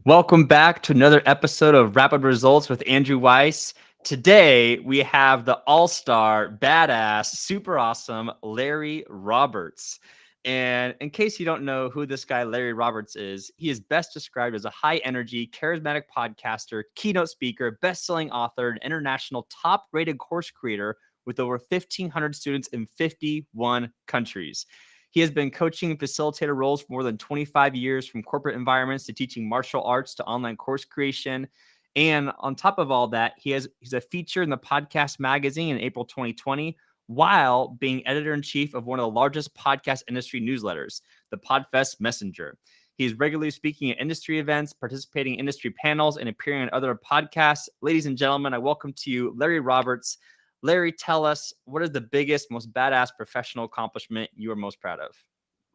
Welcome back to another episode of Rapid Results with Andrew Weiss. Today, we have the all-star, badass, super awesome Larry Roberts. And in case you don't know who this guy Larry Roberts is, he is best described as a high-energy, charismatic podcaster, keynote speaker, best-selling author, and international top-rated course creator with over 1,500 students in 51 countries. He has been coaching and facilitator roles for more than 25 years, from corporate environments to teaching martial arts to online course creation. And on top of all that, he's a feature in the Podcast Magazine in April 2020, while being editor-in-chief of one of the largest podcast industry newsletters, the Podfest Messenger. He is regularly speaking at industry events, participating in industry panels, and appearing on other podcasts. Ladies and gentlemen, I welcome to you Larry Roberts. Larry, tell us, what is the biggest, most badass professional accomplishment you are most proud of?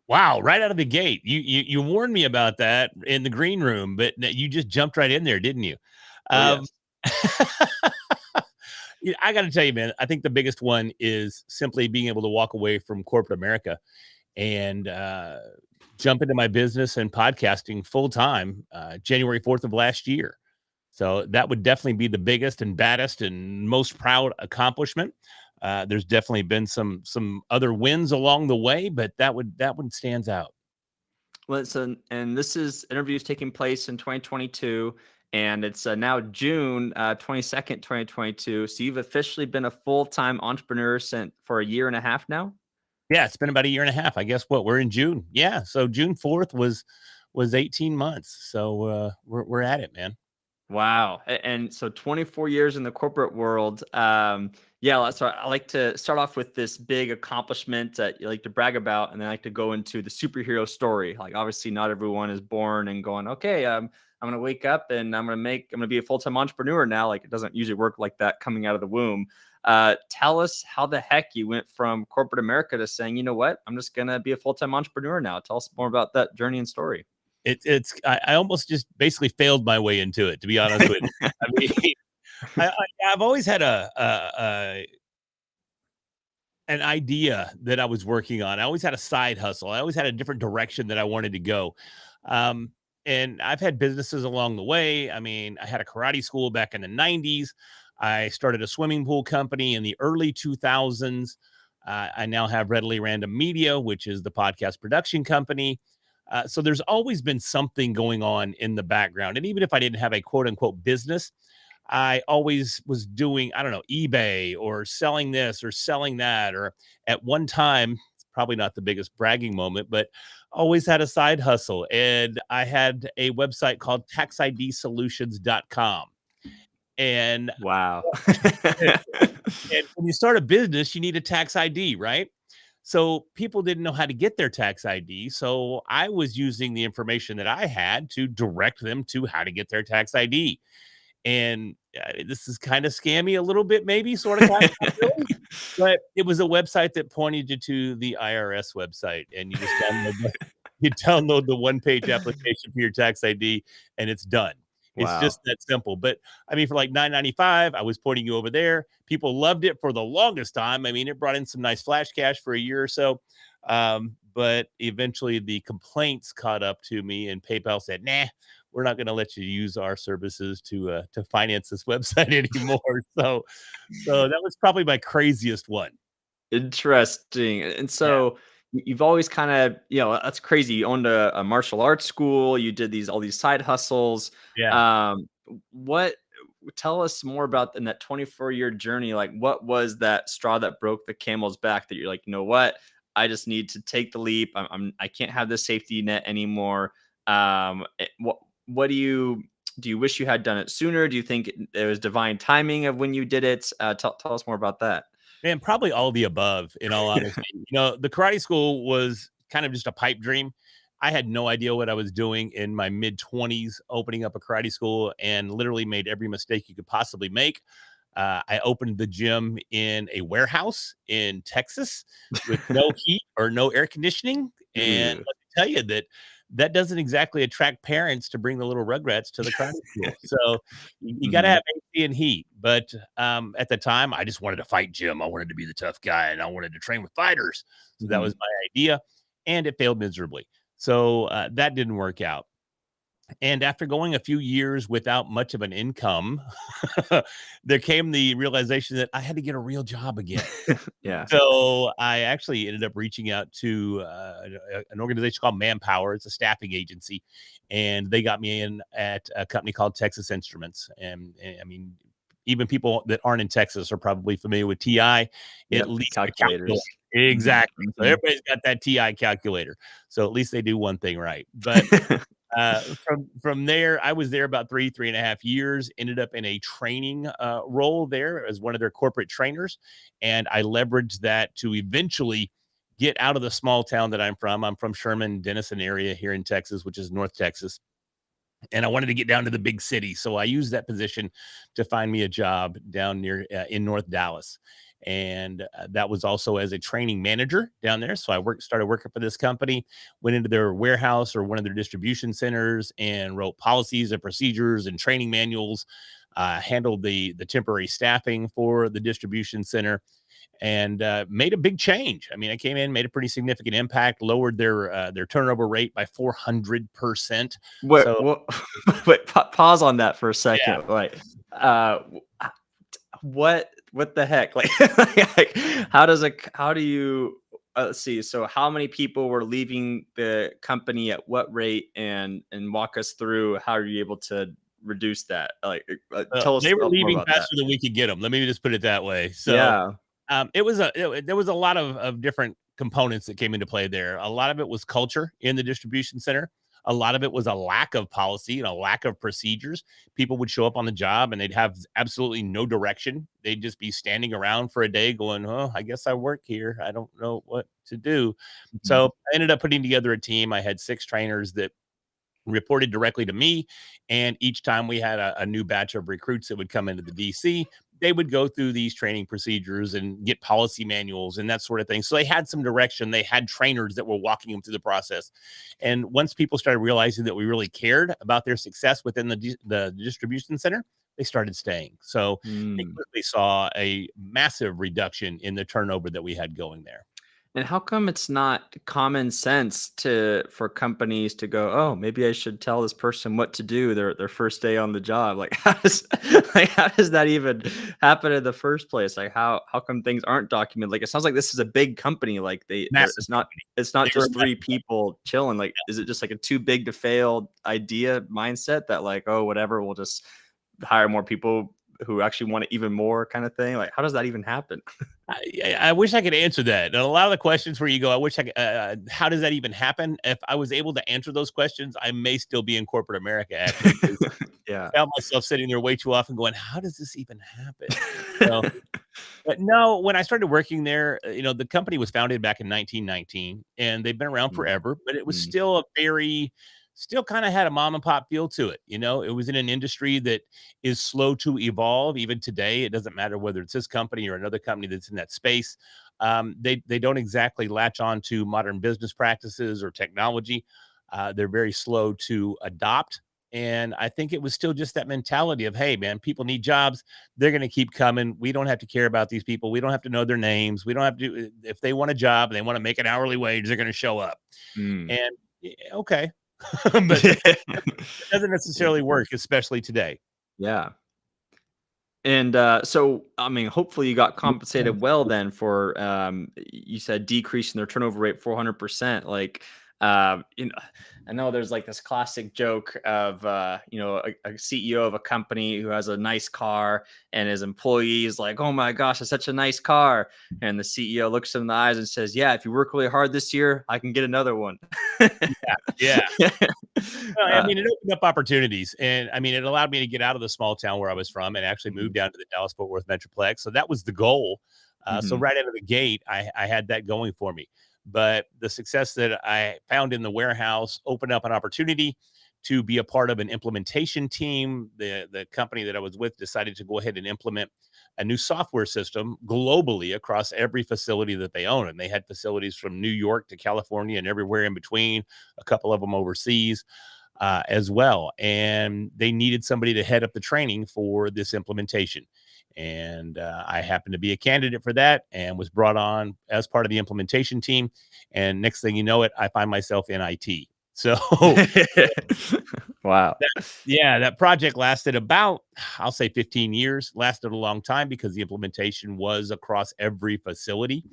Wow, right out of the gate. You warned me about that in the green room, but you just jumped right in there, didn't you? Oh, Um, yes. I got to tell you, man, I think the biggest one is simply being able to walk away from corporate America and jump into my business and podcasting full time January 4th of last year. So that would definitely be the biggest and baddest and most proud accomplishment. There's definitely been some other wins along the way, but that one stands out. Listen, and this is interviews taking place in 2022, and it's now June 22nd, 2022. So you've officially been a full-time entrepreneur for a year and a half now? Yeah, it's been about a year and a half. I guess what we're in June. Yeah, so June 4th was 18 months. So we're at it, man. Wow. And so 24 years in the corporate world. Yeah, so I like to start off with this big accomplishment that you like to brag about, and then I like to go into the superhero story. Like, obviously, not everyone is born and going, okay, I'm going to wake up and I'm going to be a full-time entrepreneur now. Like, it doesn't usually work like that coming out of the womb. Tell us how the heck you went from corporate America to saying, you know what, I'm just going to be a full-time entrepreneur now. Tell us more about that journey and story. I almost just basically failed my way into it, to be honest with you. I mean, I've always had an idea that I was working on. I always had a side hustle. I always had a different direction that I wanted to go. And I've had businesses along the way. I mean, I had a karate school back in the 90s. I started a swimming pool company in the early 2000s. I now have Readily Random Media, which is the podcast production company. So there's always been something going on in the background. And even if I didn't have a quote unquote business, I always was doing, I don't know, eBay or selling this or selling that. Or at one time, it's probably not the biggest bragging moment, but always had a side hustle. And I had a website called taxidsolutions.com. And, Wow. and when you start a business, you need a tax ID, right? So people didn't know how to get their tax ID. So I was using the information that I had to direct them to how to get their tax ID. And this is kind of scammy a little bit, maybe sort of, kind of, not really, but it was a website that pointed you to the IRS website, and you just download the one-page application for your tax ID, and it's done. It's Wow. just that simple. But I mean, for like $9.95, I was pointing you over there. People loved it for the longest time. I mean, it brought in some nice flash cash for a year or so. But eventually the complaints caught up to me, and PayPal said, nah, we're not going to let you use our services to finance this website anymore. So that was probably my craziest one. Interesting. And Yeah. so you've always kind of, that's crazy. You owned a martial arts school. You did all these side hustles. Yeah. Um, what Tell us more about in that 24-year journey. Like, what was that straw that broke the camel's back that you're like, you know what? I just need to take the leap. I can't have this safety net anymore. What do you wish you had done it sooner? Do you think it was divine timing of when you did it? Tell us more about that. Man, probably all the above, in all honesty. The karate school was kind of just a pipe dream. I had no idea what I was doing in my mid-20s, opening up a karate school, and literally made every mistake you could possibly make. I opened the gym in a warehouse in Texas with no heat or no air conditioning. And let Ooh. me tell you that doesn't exactly attract parents to bring the little rugrats to the karate school. So you got to Mhm. have AC and heat. But at the time, I just wanted to fight gym. I wanted to be the tough guy, and I wanted to train with fighters. So that was Mhm. my idea, and it failed miserably. So that didn't work out. And after going a few years without much of an income, there came the realization that I had to get a real job again. Yeah. So I actually ended up reaching out to an organization called Manpower. It's a staffing agency, and they got me in at a company called Texas Instruments. And I mean, even people that aren't in Texas are probably familiar with TI, at Yep. least the calculator. Calculators. Mhm, Exactly. So mhm. everybody's got that TI calculator. So at least they do one thing right. But from there, I was there about 3.5 years, ended up in a training role there as one of their corporate trainers. And I leveraged that to eventually get out of the small town that I'm from. I'm from Sherman, Denison area here in Texas, which is North Texas. And I wanted to get down to the big city. So I used that position to find me a job down near in North Dallas. And that was also as a training manager down there. So started working for this company, went into their warehouse or one of their distribution centers and wrote policies and procedures and training manuals, handled the temporary staffing for the distribution center, and made a big change. I mean, I came in, made a pretty significant impact, lowered their turnover rate by 400%. So What wait, pause on that for a yeah, second, like, w what the heck? Like like, how do you let's see, so how many people were leaving the company at what rate? And walk us through how are you able to reduce that? Like, tell us they were more leaving about that. faster than we could get them. Let me just put it that way. So Yeah. there was a lot of different components that came into play there. A lot of it was culture in the distribution center. A lot of it was a lack of policy and a lack of procedures. People would show up on the job and they'd have absolutely no direction. They'd just be standing around for a day going, "Oh, I guess I work here. I don't know what to do." Mhm. So I ended up putting together a team. I had 6 trainers that reported directly to me. And each time we had a new batch of recruits that would come into the DC, they would go through these training procedures and get policy manuals and that sort of thing. So they had some direction. They had trainers that were walking them through the process. And once people started realizing that we really cared about their success within the distribution center, they started staying. So they Mm. quickly saw a massive reduction in the turnover that we had going there. And how come it's not common sense for companies to go, "Oh, maybe I should tell this person what to do their first day on the job?" Like, how does that even happen in the first place? Like, how come things aren't documented? Like, it sounds like this is a big company. Like, Massive company. it's not They were a just three massive company. people chilling. Like, is it just like a too big to fail idea mindset that like, oh, whatever, we'll just hire more people who actually want it even more kind of thing? Like, how does that even happen? I wish I could answer that. And a lot of the questions where you go, I wish I could, how does that even happen? If I was able to answer those questions, I may still be in corporate America actually, because Yeah. I found myself sitting there way too often going, how does this even happen? So, but no, when I started working there, the company was founded back in 1919 and they've been around Mm, forever, but it was mm, still still kind of had a mom and pop feel to it. It was in an industry that is slow to evolve even today. It doesn't matter whether it's this company or another company that's in that space. They don't exactly latch on to modern business practices or technology. They're very slow to adopt. And I think it was still just that mentality of, hey, man, people need jobs. They're going to keep coming. We don't have to care about these people. We don't have to know their names. We don't have to, if they want a job and they want to make an hourly wage, they're going to show up. mm. And okay. But it doesn't Yeah. necessarily work, especially today. Yeah. And, so, I mean, hopefully you got compensated well then for, you said decreasing their turnover rate 400%. Like, I know there's like this classic joke of, a CEO of a company who has a nice car and his employees like, "Oh my gosh, it's such a nice car." And the CEO looks him in the eyes and says, "Yeah, if you work really hard this year, I can get another one." Yeah, yeah. Well, I Uh, mean, it opened up opportunities, and I mean, it allowed me to get out of the small town where I was from and actually move mhm, down to the Dallas-Fort Worth Metroplex, so that was the goal. So mhm, right out of the gate, I had that going for me. But the success that I found in the warehouse opened up an opportunity to be a part of an implementation team. The company that I was with decided to go ahead and implement a new software system globally across every facility that they own, and they had facilities from New York to California and everywhere in between, a couple of them overseas as well. And they needed somebody to head up the training for this implementation. And I happened to be a candidate for that and was brought on as part of the implementation team. And next thing you know it, I find myself in IT. So Wow. yeah, that project lasted about, I'll say 15 years, lasted a long time because the implementation was across every facility.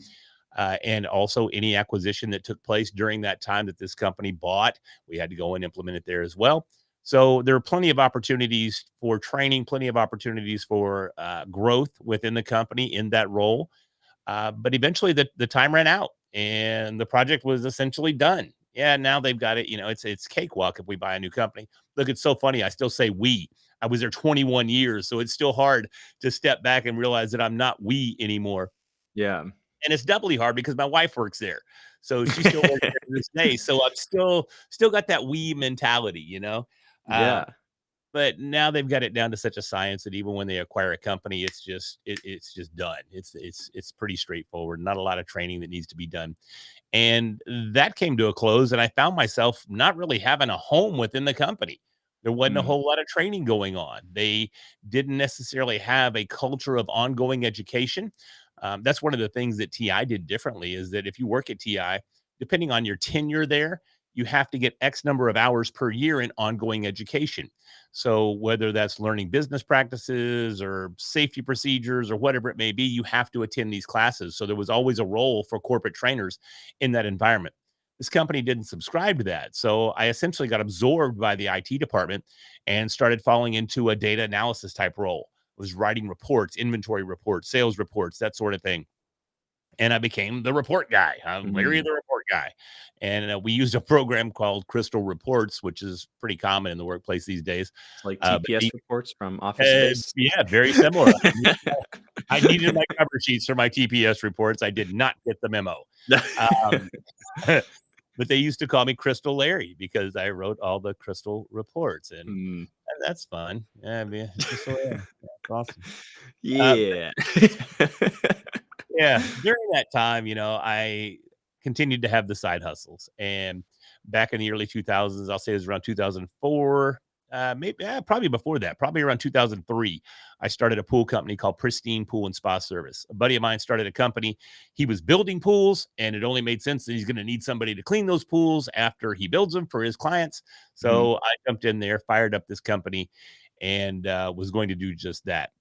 And also any acquisition that took place during that time that this company bought, we had to go and implement it there as well. So there are plenty of opportunities for training, plenty of opportunities for growth within the company in that role. But eventually the time ran out and the project was essentially done. Yeah, now they've got it. It's cakewalk if we buy a new company. Look, it's so funny. I still say we. I was there 21 years, so it's still hard to step back and realize that I'm not we anymore. Yeah. And it's doubly hard because my wife works there. So she still works there to this day. So I'm still got that we mentality, Uh, Yeah. but now they've got it down to such a science that even when they acquire a company, it's just done. It's pretty straightforward. Not a lot of training that needs to be done. And that came to a close, and I found myself not really having a home within the company. There wasn't a Mm, whole lot of training going on. They didn't necessarily have a culture of ongoing education. That's one of the things that TI did differently is that if you work at TI, depending on your tenure there, you have to get X number of hours per year in ongoing education. So whether that's learning business practices or safety procedures or whatever it may be, you have to attend these classes. So there was always a role for corporate trainers in that environment. This company didn't subscribe to that. So I essentially got absorbed by the IT department and started falling into a data analysis type role. I was writing reports, inventory reports, sales reports, that sort of thing. And I became the report guy. I'm Larry mhm. the report guy. And we used a program called Crystal Reports, which is pretty common in the workplace these days. It's like But TPS reports from Office Space. yeah, very similar. I needed my cover sheets for my TPS reports. I did not get the memo. Um, but they used to call me Crystal Larry because I wrote all the Crystal reports, and Mm. that's fun. Yeah, I mean, just so yeah, that's awesome. Uh, Yeah. yeah, during that time, I continued to have the side hustles, and back in the early 2000s, I'll say it was around 2004, maybe probably before that, probably around 2003, I started a pool company called Pristine Pool and Spa Service. A buddy of mine started a company. He was building pools, and it only made sense that he's going to need somebody to clean those pools after he builds them for his clients. Mhm. So I jumped in there, fired up this company, and was going to do just that.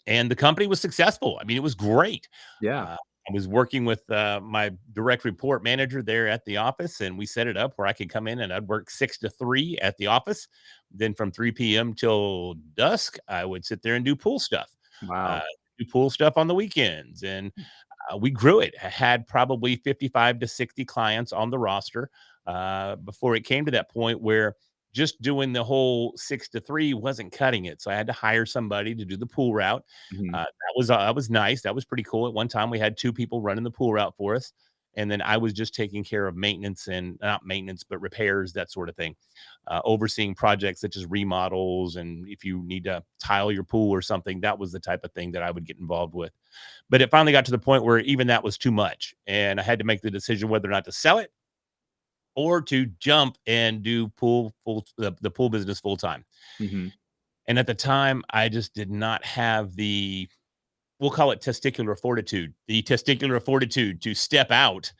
And the company was successful. I mean, it was great. Yeah. Uh, I was working with my direct report manager there at the office, and we set it up where I could come in and I'd work 6 to 3 at the office. Then from 3 p.m. till dusk, I would sit there and do pool stuff. Uh, Wow. do pool stuff on the weekends, and we grew it. I had probably 55 to 60 clients on the roster before it came to that point where just doing the whole 6 to 3 wasn't cutting it. So I had to hire somebody to do the pool route. Mhm. That was nice. That was pretty cool. At one time, we had 2 people running the pool route for us, and then I was just taking care of maintenance and not maintenance, but repairs, that sort of thing, overseeing projects such as remodels. And if you need to tile your pool or something, that was the type of thing that I would get involved with. But it finally got to the point where even that was too much, and I had to make the decision whether or not to sell it or to jump and do the pool business full time. Mhm. And at the time, I just did not have the, we'll call it testicular fortitude to step out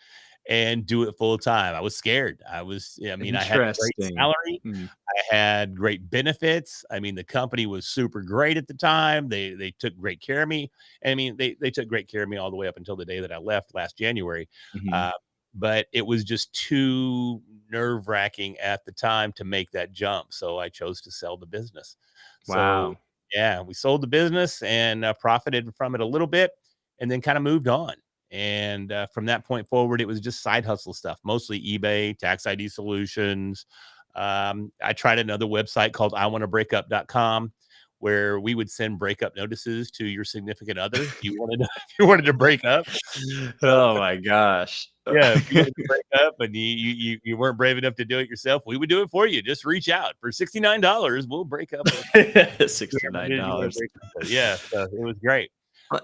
and do it full time. I was scared. I mean, I had a great Interesting. salary. Mm. I had great benefits. I mean, the company was super great at the time. They took great care of me. I mean, they took great care of me all the way up until the day that I left last January. Mhm. Uh, but it was just too nerve-wracking at the time to make that jump. So I chose to sell the business. So Wow. yeah, we sold the business and profited from it a little bit and then kind of moved on. And from that point forward, it was just side hustle stuff, mostly eBay, tax ID solutions. I tried another website called iwanttabreakup.com where we would send breakup notices to your significant other if you wanted to, if you wanted to break up. So Oh my gosh. yeah, if you wanted to break up and you weren't brave enough to do it yourself, we would do it for you. Just reach out for $69. We'll break up with whoever it is you want to $69. break up with. Yeah, so it was great. Uh,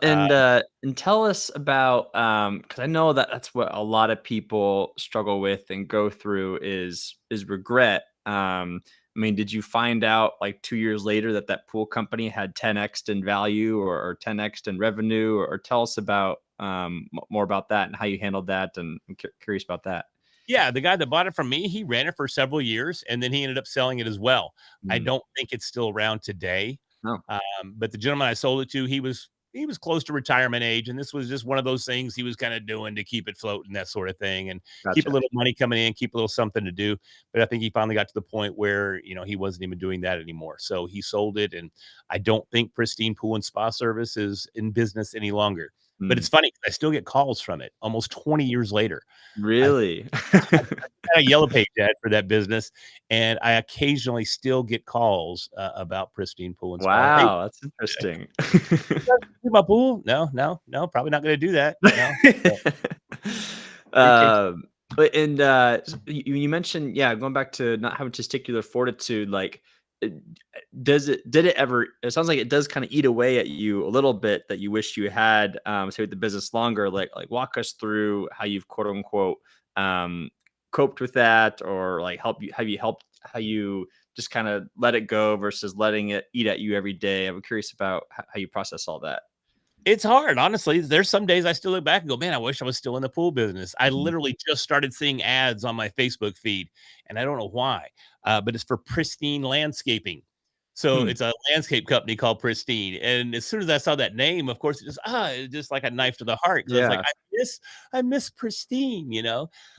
And tell us about, because I know that that's what a lot of people struggle with and go through is regret. I mean, did you find out like 2 years later that that pool company had 10x in value or 10x in revenue? Or tell us about more about that and how you handled that, and I'm curious about that. Yeah, the guy that bought it from me, he ran it for several years, and then he ended up selling it as well. I Mm. don't think it's still around today, Oh, but the gentleman I sold it to, he was close to retirement age, and this was just one of those things he was kinda doing to keep it floating, that sort of thing, and keep a gotcha. little money coming in, keep a little something to do, but I think he finally got to the point where, he wasn't even doing that anymore, so he sold it, and I don't think Pristine Pool and Spa Service is in business any longer, but Mm. it's funny 'cause I still get calls from it almost 20 years later. I Really? had a yellow page ad for that business, and I occasionally still get calls, about Pristine Pool and Spa. "Hey, Wow, that's interesting. you guys do my pool?" "No, no, no, probably not gonna do that, no." So, appreciate you. Um, and, you mentioned, yeah, going back to not having testicular fortitude, like, uh, did it ever it sounds like it does kinda eat away at you a little bit that you wish you had, say, with the business longer, walk us through how you've, quote, unquote, um, coped with that, or, like, helped how you just kinda let it go versus letting it eat at you every day? I'm curious about how you process all that. It's hard, honestly. There's some days I still look back and go, "Man, I wish I was still in the pool business." I Mhm. literally just started seeing ads on my Facebook feed, and I don't know why, but it's for Pristine Landscaping. So, Hmm. it's a landscape company called Pristine, and as soon as I saw that name, of course, it's just like a knife to the heart, 'cause I was like, Yeah. "I miss Pristine,"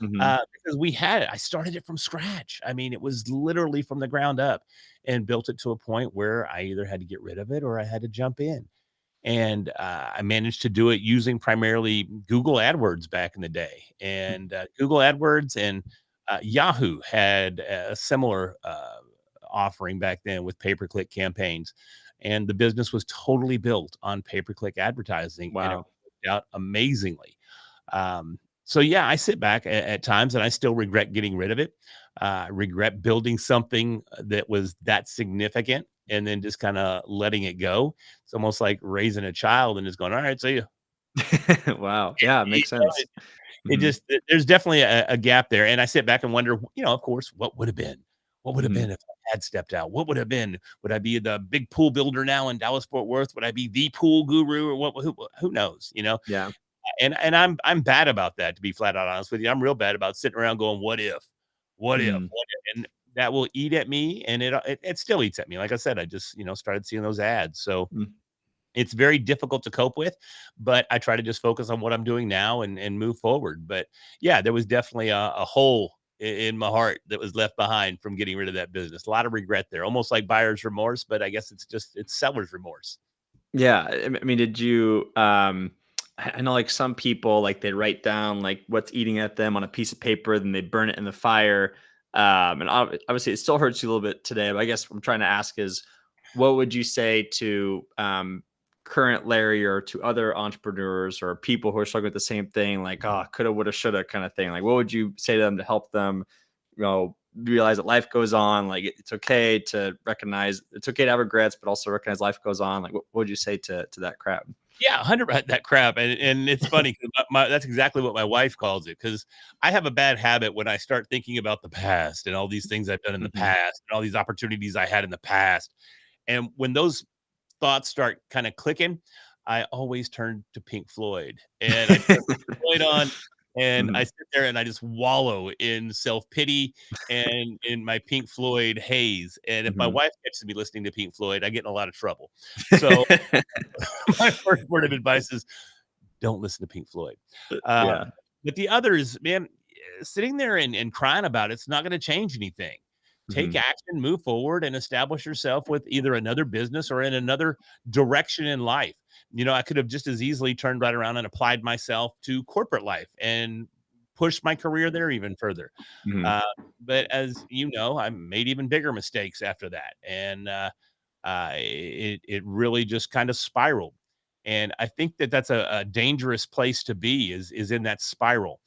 Mhm. because we had it. I started it from scratch. I mean, it was literally from the ground up and built it to a point where I either had to get rid of it or I had to jump in. And I managed to do it using primarily Google AdWords back in the day. And Google AdWords and Yahoo had a similar offering back then with pay-per-click campaigns. And the business was totally built on pay-per-click advertising, and it Wow. worked out amazingly. So yeah, I sit back at times and I still regret getting rid of it. Regret building something that was that significant and then just kind of letting it go. It's almost like raising a child and just going, all right, see you. Wow. Yeah, You makes know, sense. it Mhm. just there's definitely a gap there. And I sit back and wonder, of course, what would have been? What would have Mhm. been if I had stepped out? What would have been? Would I be the big pool builder now in Dallas Fort Worth? Would I be the pool guru or what? Who knows? Yeah. And I'm bad about that, to be flat out honest with you. I'm real bad about sitting around going, "What if? What if? Mm. What if?" And that will eat at me, and it still eats at me. Like I said, I just, started seeing those ads. So Mm. it's very difficult to cope with, but I try to just focus on what I'm doing now and move forward. But yeah, there was definitely a hole in my heart that was left behind from getting rid of that business. A lot of regret there, almost like buyer's remorse, but I guess it's seller's remorse. Yeah, I mean, did you, I know, like, some people, like, they write down, like, what's eating at them on a piece of paper, then they burn it in the fire, and obviously, it still hurts you a little bit today, but I guess what I'm trying to ask is, what would you say to, current Larry, or to other entrepreneurs or people who are struggling with the same thing, like, "Oh, coulda, woulda, shoulda," kinda thing? Like, what would you say to them to help them, realize that life goes on, like, it's okay to recognize it's okay to have regrets, but also recognize life goes on, like, what would you say to that crowd? Yeah, 100 that crap, and it's funny 'cause my that's exactly what my wife calls it. Because I have a bad habit when I start thinking about the past and all these things I've done in the Mhm. past and all these opportunities I had in the past, and when those thoughts start kinda clicking, I always turn to Pink Floyd, and I turn Pink Floyd on, and I Mhm. sit there and I just wallow in self-pity and in my Pink Floyd haze, and if my Mhm. wife catches me listening to Pink Floyd, I get in a lot of trouble. So my first word of advice is don't listen to Pink Floyd. Yeah. But the others, man, sitting there and crying about it's not going to change anything. Take Mhm. action, move forward, and establish yourself with either another business or in another direction in life. I could have just as easily turned right around and applied myself to corporate life and pushed my career there even further. Mhm. Uh, but as you know, I made even bigger mistakes after that. And it really just kind of spiraled. And I think that that's a dangerous place to be is in that spiral.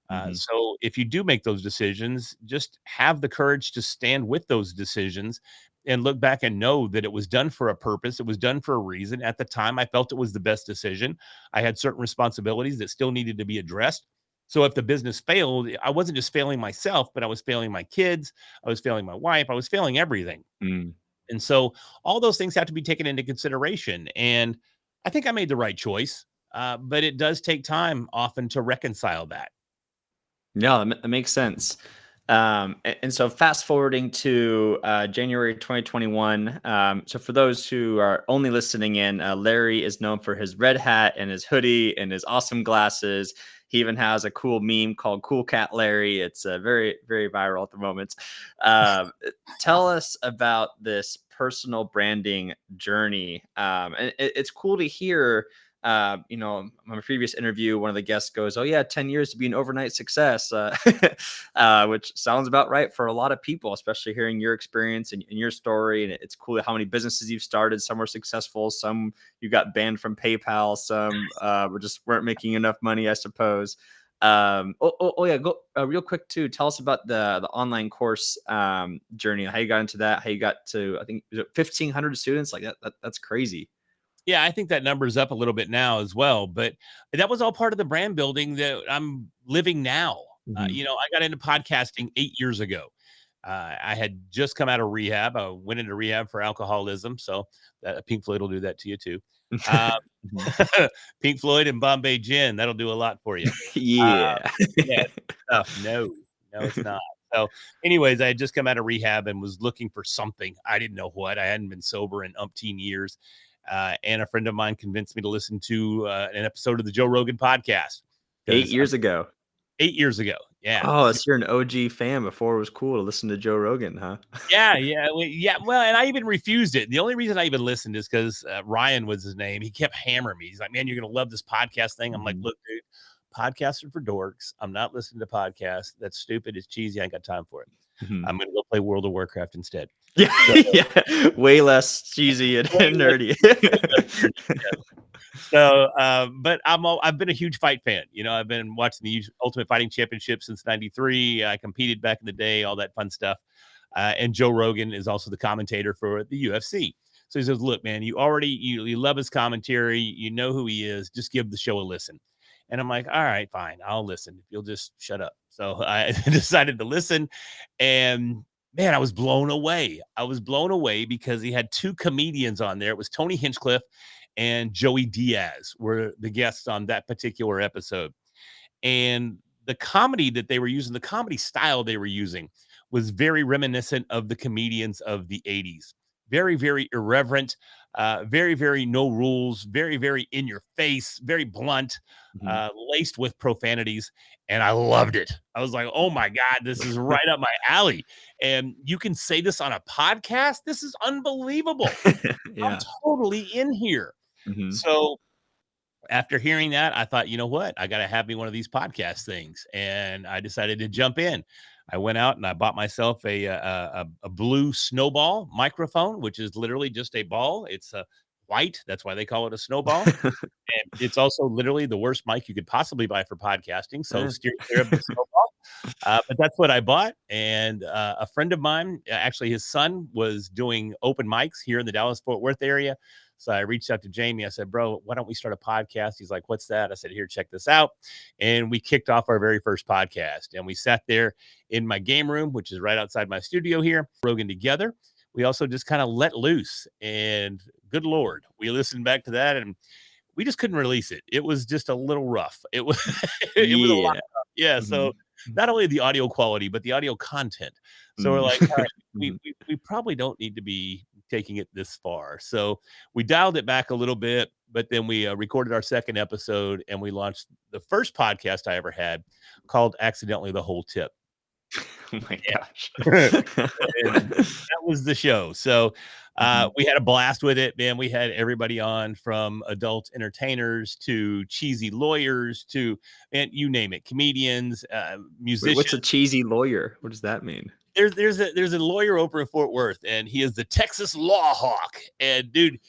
Mhm. So if you do make those decisions, just have the courage to stand with those decisions and look back and know that it was done for a purpose. It was done for a reason. At the time, I felt it was the best decision. I had certain responsibilities that still needed to be addressed. So if the business failed, I wasn't just failing myself, but I was failing my kids. I was failing my wife. I was failing everything. Mm. And so all those things have to be taken into consideration. And I think I made the right choice, but it does take time often to reconcile that. Yeah, that makes sense. And so fast forwarding to January 2021. So for those who are only listening in, Larry is known for his red hat and his hoodie and his awesome glasses. He even has a cool meme called Cool Cat Larry. It's very, very viral at the moment. Um, Tell us about this personal branding journey. And it's cool to hear. On my previous interview, one of the guests goes, "Oh yeah, 10 years to be an overnight success," which sounds about right for a lot of people, especially hearing your experience and your story. And it's cool how many businesses you've started. Some were successful, some you got banned from PayPal, some weren't making enough money, I suppose. Yeah, go real quick too. Tell us about the online course journey, how you got into that, how you got to, I think, 1,500 students, like that's crazy. Yeah, I think that number's up a little bit now as well, but that was all part of the brand building that I'm living now. I got into podcasting 8 years ago. I had just come out of rehab. I went into rehab for alcoholism, so that Pink Floyd will do that to you too. Um, Mhm. Pink Floyd and Bombay Gin, that'll do a lot for you. Uh, Yeah. yeah, stuff. No, it's not. So, anyways, I had just come out of rehab and was looking for something. I didn't know what. I hadn't been sober in umpteen years. And a friend of mine convinced me to listen to an episode of the Joe Rogan podcast Eight because years ago. 8 years ago. Yeah. Oh, so you're an OG fan before it was cool to listen to Joe Rogan, huh? Yeah. Well, and I even refused it. The only reason I even listened is because Ryan was his name. He kept hammering me. He's like, "Man, you're gonna love this podcast thing." I'm like, Mhm. "Look, dude, podcasts are for dorks. I'm not listening to podcasts. That's stupid. It's cheesy. I ain't got time for it. Mhm. I'm gonna go play World of Warcraft instead." Yeah, So yeah, way less cheesy and way less, nerdy. way less nerdy. So, but I've been a huge fight fan. I've been watching the Ultimate Fighting Championship since '93. I competed back in the day, all that fun stuff. And Joe Rogan is also the commentator for the UFC. So he says, "Look, man, you love his commentary. You know who he is. Just give the show a listen." And I'm like, "All right, fine, I'll listen if you'll just shut up." So I decided to listen, and man, I was blown away. I was blown away because he had two comedians on there. It was Tony Hinchcliffe and Joey Diaz were the guests on that particular episode. And the comedy that they were using, the comedy style they were using was very reminiscent of the comedians of the 80s. Very, very irreverent, very, very no rules, very, very in your face, very blunt, Mhm. laced with profanities. And I loved it. I was like, oh my God, this is right up my alley. And you can say this on a podcast. This is unbelievable. I'm Yeah. totally in here. Mhm. So after hearing that, I thought, you know what? I got to have me one of these podcast things. And I decided to jump in. I went out and I bought myself a blue snowball microphone, which is literally just a ball. It's white. That's why they call it a snowball. And it's also literally the worst mic you could possibly buy for podcasting. So Eh. steer clear of the snowball. But that's what I bought. And a friend of mine, actually, his son was doing open mics here in the Dallas Fort Worth area. So I reached out to Jamie. I said, "Bro, why don't we start a podcast?" He's like, "What's that?" I said, "Here, check this out." And we kicked off our very first podcast. And we sat there in my game room, which is right outside my studio here, Rogan together. We also just kind of let loose. And good Lord, we listened back to that and we just couldn't release it. It was just a little rough. It was it was a lot. Yeah. Yeah. So Mhm. not only the audio quality, but the audio content. So we're Mm. like, all right, we, Mhm. we we probably don't need to be taking it this far. So we dialed it back a little bit, but then we recorded our second episode and we launched the first podcast I ever had called Accidentally the Whole Tip. Oh my gosh. And that was the show. So Mhm. we had a blast with it, man. We had everybody on from adult entertainers to cheesy lawyers to, and you name it, comedians, Wait, what's a musicians. cheesy lawyer? What does that mean? There's a lawyer over in Fort Worth, and he is the Texas Law Hawk. And dude,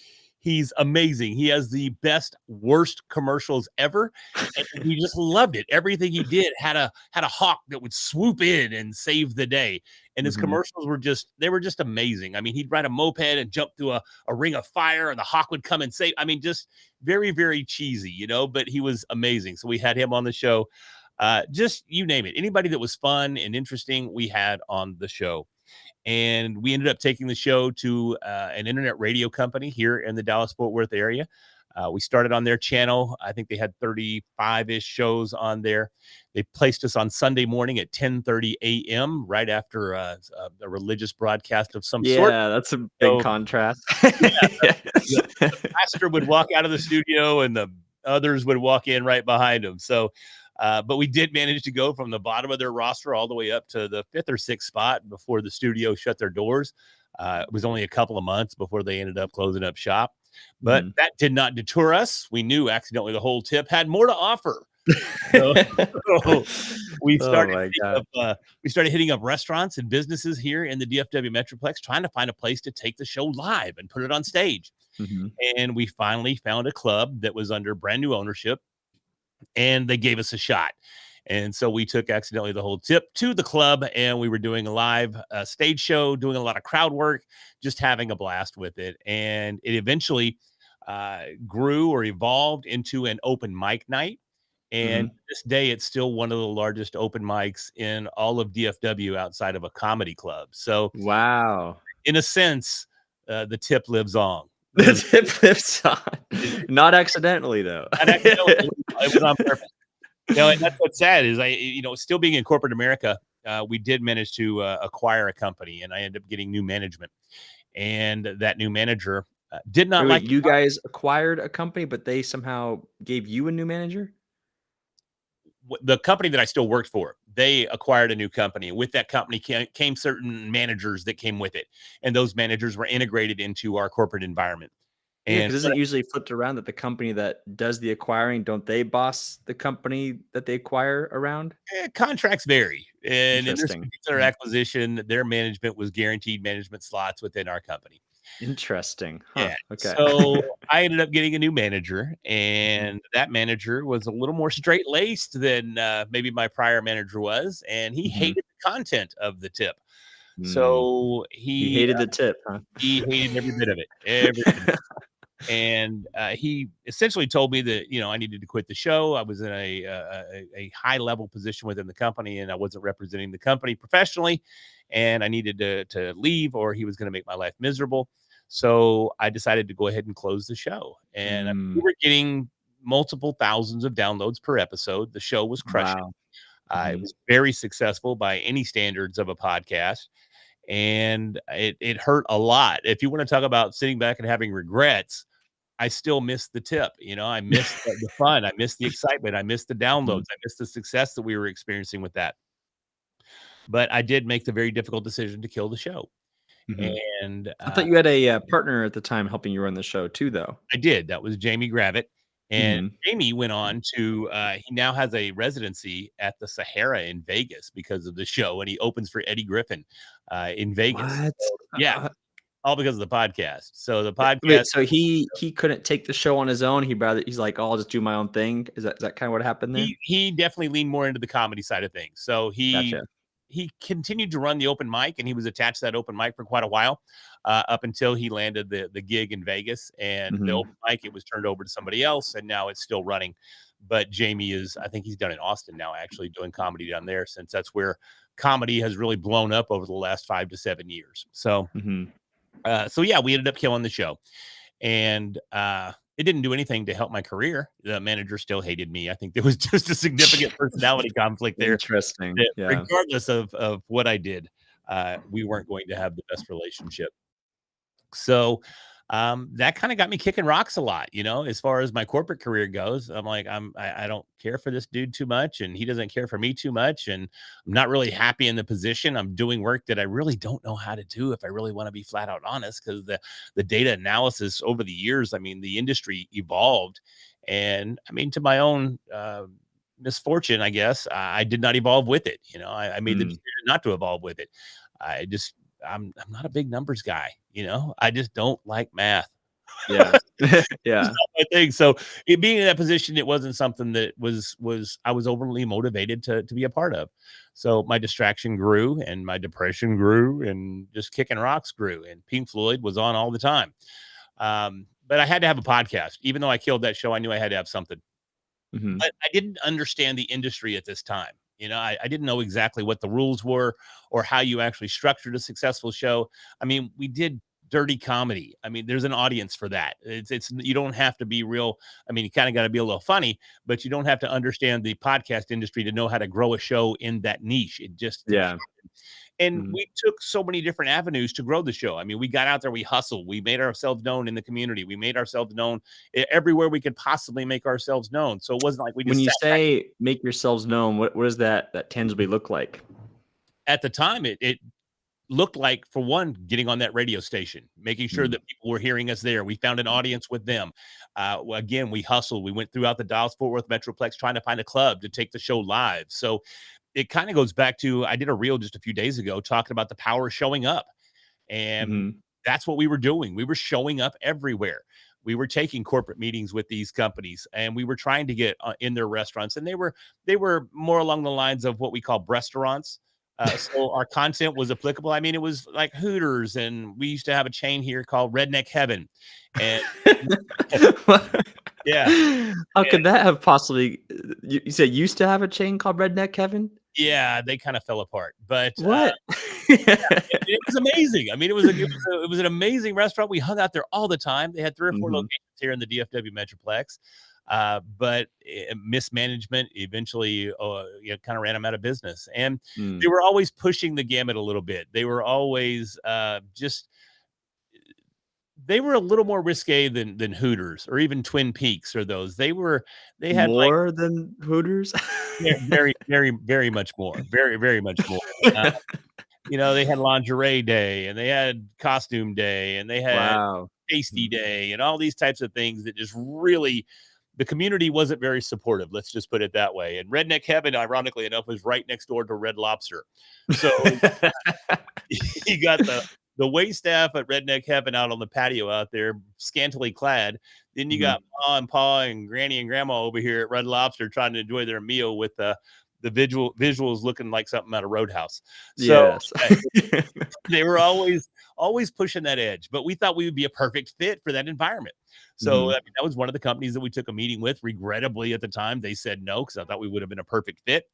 he's amazing. He has the best, worst commercials ever, and we just loved it. Everything he did had a hawk that would swoop in and save the day. And his Mhm. commercials were just amazing. I mean, he'd ride a moped and jump through a ring of fire, and the hawk would come and save. I mean, just very, very cheesy, but he was amazing. So we had him on the show. Just you name it. Anybody that was fun and interesting, we had on the show. And we ended up taking the show to an internet radio company here in the Dallas Fort Worth area. We started on their channel. I think they had 35-ish shows on there. They placed us on Sunday morning at 10:30 a.m. right after a religious broadcast of some sort. Yeah, that's a big So contrast. yeah, Yes. the pastor would walk out of the studio and the others would walk in right behind him. So, but we did manage to go from the bottom of their roster all the way up to the 5th or 6th spot before the studio shut their doors. It was only a couple of months before they ended up closing up shop, but that did not deter us. We knew accidentally the whole tip had more to offer. So, so we Oh started my God. we started hitting up restaurants and businesses here in the DFW Metroplex, trying to find a place to take the show live and put it on stage. Mhm. And we finally found a club that was under brand new ownership, and they gave us a shot. And so we took accidentally the whole tip to the club, and we were doing a live stage show, doing a lot of crowd work, just having a blast with it. And it eventually grew or evolved into an open mic night. And Mhm. to this day, it's still one of the largest open mics in all of DFW outside of a comedy club. So, Wow. in a sense, the tip lives on. The Lives, tip lives on. it, Not accidentally though. not accidentally, it was on purpose. And that's what's sad is still being in corporate America, we did manage to acquire a company, and I ended up getting new management. And that new manager did not Wait, like you guys acquired a company, but they somehow gave you a new manager? the company that I still worked for. They acquired a new company. With that company came certain managers that came with it, and those managers were integrated into our corporate environment. Yeah, And because isn't it usually flipped around that the company that does the acquiring, don't they boss the company that they acquire around? contracts vary. And in this Interesting. particular Mhm. acquisition, their management was guaranteed management slots within our company. Interesting. Huh. Yeah. Okay. So I ended up getting a new manager, Mhm. and that manager was a little more straight laced than maybe my prior manager was, and he Mhm. hated the content of the tip. Mm. So He hated the tip, huh? he hated every bit of it, every bit of it. And he essentially told me that I needed to quit the show. I was in a high level position within the company, and I wasn't representing the company professionally, and I needed to leave, or he was going to make my life miserable. So I decided to go ahead and close the show. And we Mm. were getting multiple thousands of downloads per episode. The show was crushing. Wow. It Mhm. was very successful by any standards of a podcast, and it hurt a lot. If you want to talk about sitting back and having regrets, I still miss the tip. I miss the fun. I miss the excitement. I miss the Mhm. downloads. I miss the success that we were experiencing with that. But I did make the very difficult decision to kill the show. Mhm. And I thought you had a, partner at the time helping you run the show too, though. I did. That was Jamie Gravitt. And Mhm. Jamie went on to, he now has a residency at the Sahara in Vegas because of the show. And he opens for Eddie Griffin in Vegas. What? So, yeah, all because of the podcast. So the Wait, podcast, so he couldn't take the show on his own, he's like, "Oh, I'll just do my own thing." Is that kinda what happened there? he definitely leaned more into the comedy side of things. So Gotcha. he continued to run the open mic, and he was attached to that open mic for quite a while, up until he landed the gig in Vegas. And the Mhm. open mic, it was turned over to somebody else, and now it's still running. But Jamie is, I think he's done in Austin now, actually doing comedy down there, since that's where comedy has really blown up over the last 5 to 7 years. So, Mhm. so yeah, we ended up killing the show, and it didn't do anything to help my career. The manager still hated me. I think there was just a significant personality conflict there, Interesting. that Yeah. regardless of what I did, we weren't going to have the best relationship. So that kind of got me kicking rocks a lot, as far as my corporate career goes. I'm like, I don't care for this dude too much, and he doesn't care for me too much. And I'm not really happy in the position. I'm doing work that I really don't know how to do, if I really want to be flat out honest, because the data analysis over the years, I mean, the industry evolved. And I mean, to my own misfortune, I guess, I did not evolve with it. I made the Mm. decision not to evolve with it. I just I'm not a big numbers guy. I just don't like math. Yeah. It's Yeah. not my thing. So it being in that position, it wasn't something that was I was overly motivated to be a part of. So my distraction grew, and my depression grew, and just kicking rocks grew, and Pink Floyd was on all the time. But I had to have a podcast. Even though I killed that show, I knew I had to have something. Mhm. But I didn't understand the industry at this time. I didn't know exactly what the rules were, or how you actually structured a successful show. I mean, we did dirty comedy. I mean, there's an audience for that. It's you don't have to be real. I mean, you kind of got to be a little funny, but you don't have to understand the podcast industry to know how to grow a show in that niche. It just Yeah. and Mhm. we took so many different avenues to grow the show. I mean, we got out there, we hustled, we made ourselves known in the community, we made ourselves known everywhere we could possibly make ourselves known. So it wasn't like we When just you sat back. say make yourselves known, what does that tangibly look like? At the time. It looked like, for one, getting on that radio station, making sure Mm. that people were hearing us there. We found an audience with them. Again, we hustled. We went throughout the Dallas-Fort Worth Metroplex trying to find a club to take the show live. So it kind of goes back to, I did a reel just a few days ago talking about the power of showing up. And Mhm. that's what we were doing. We were showing up everywhere. We were taking corporate meetings with these companies, and we were trying to get in their restaurants. And they were more along the lines of what we call restaurants. So our content was applicable. I mean, it was like Hooters, and we used to have a chain here called Redneck Heaven, and yeah, How and could that have possibly you said used to have a chain called Redneck Kevin? yeah, they kind of fell apart. But What? it was amazing. I mean, it was an amazing restaurant. We hung out there all the time. They had 3 or 4 Mhm. locations here in the DFW Metroplex, but mismanagement eventually, kind of ran them out of business. And they Mm. were always pushing the gamut a little bit. They were always they were a little more risque than Hooters or even Twin Peaks or those. They had like More than Hooters? very, very, very much more, very, very much more. Uh, they had lingerie day and they had costume day and they had Wow. tasty Mm. day and all these types of things that just really the community wasn't very supportive. Let's just put it that way. And Redneck Heaven, ironically enough, was right next door to Red Lobster. So you got the wait staff at Redneck Heaven out on the patio out there, scantily clad. Then you got Mhm. Ma and Pa and Granny and Grandma over here at Red Lobster trying to enjoy their meal with the visuals looking like something out of Roadhouse. So Yes. they were always pushing that edge, but we thought we would be a perfect fit for that environment. So I Mhm. mean, that was one of the companies that we took a meeting with. Regrettably, at the time, they said no because I thought we would have been a perfect fit.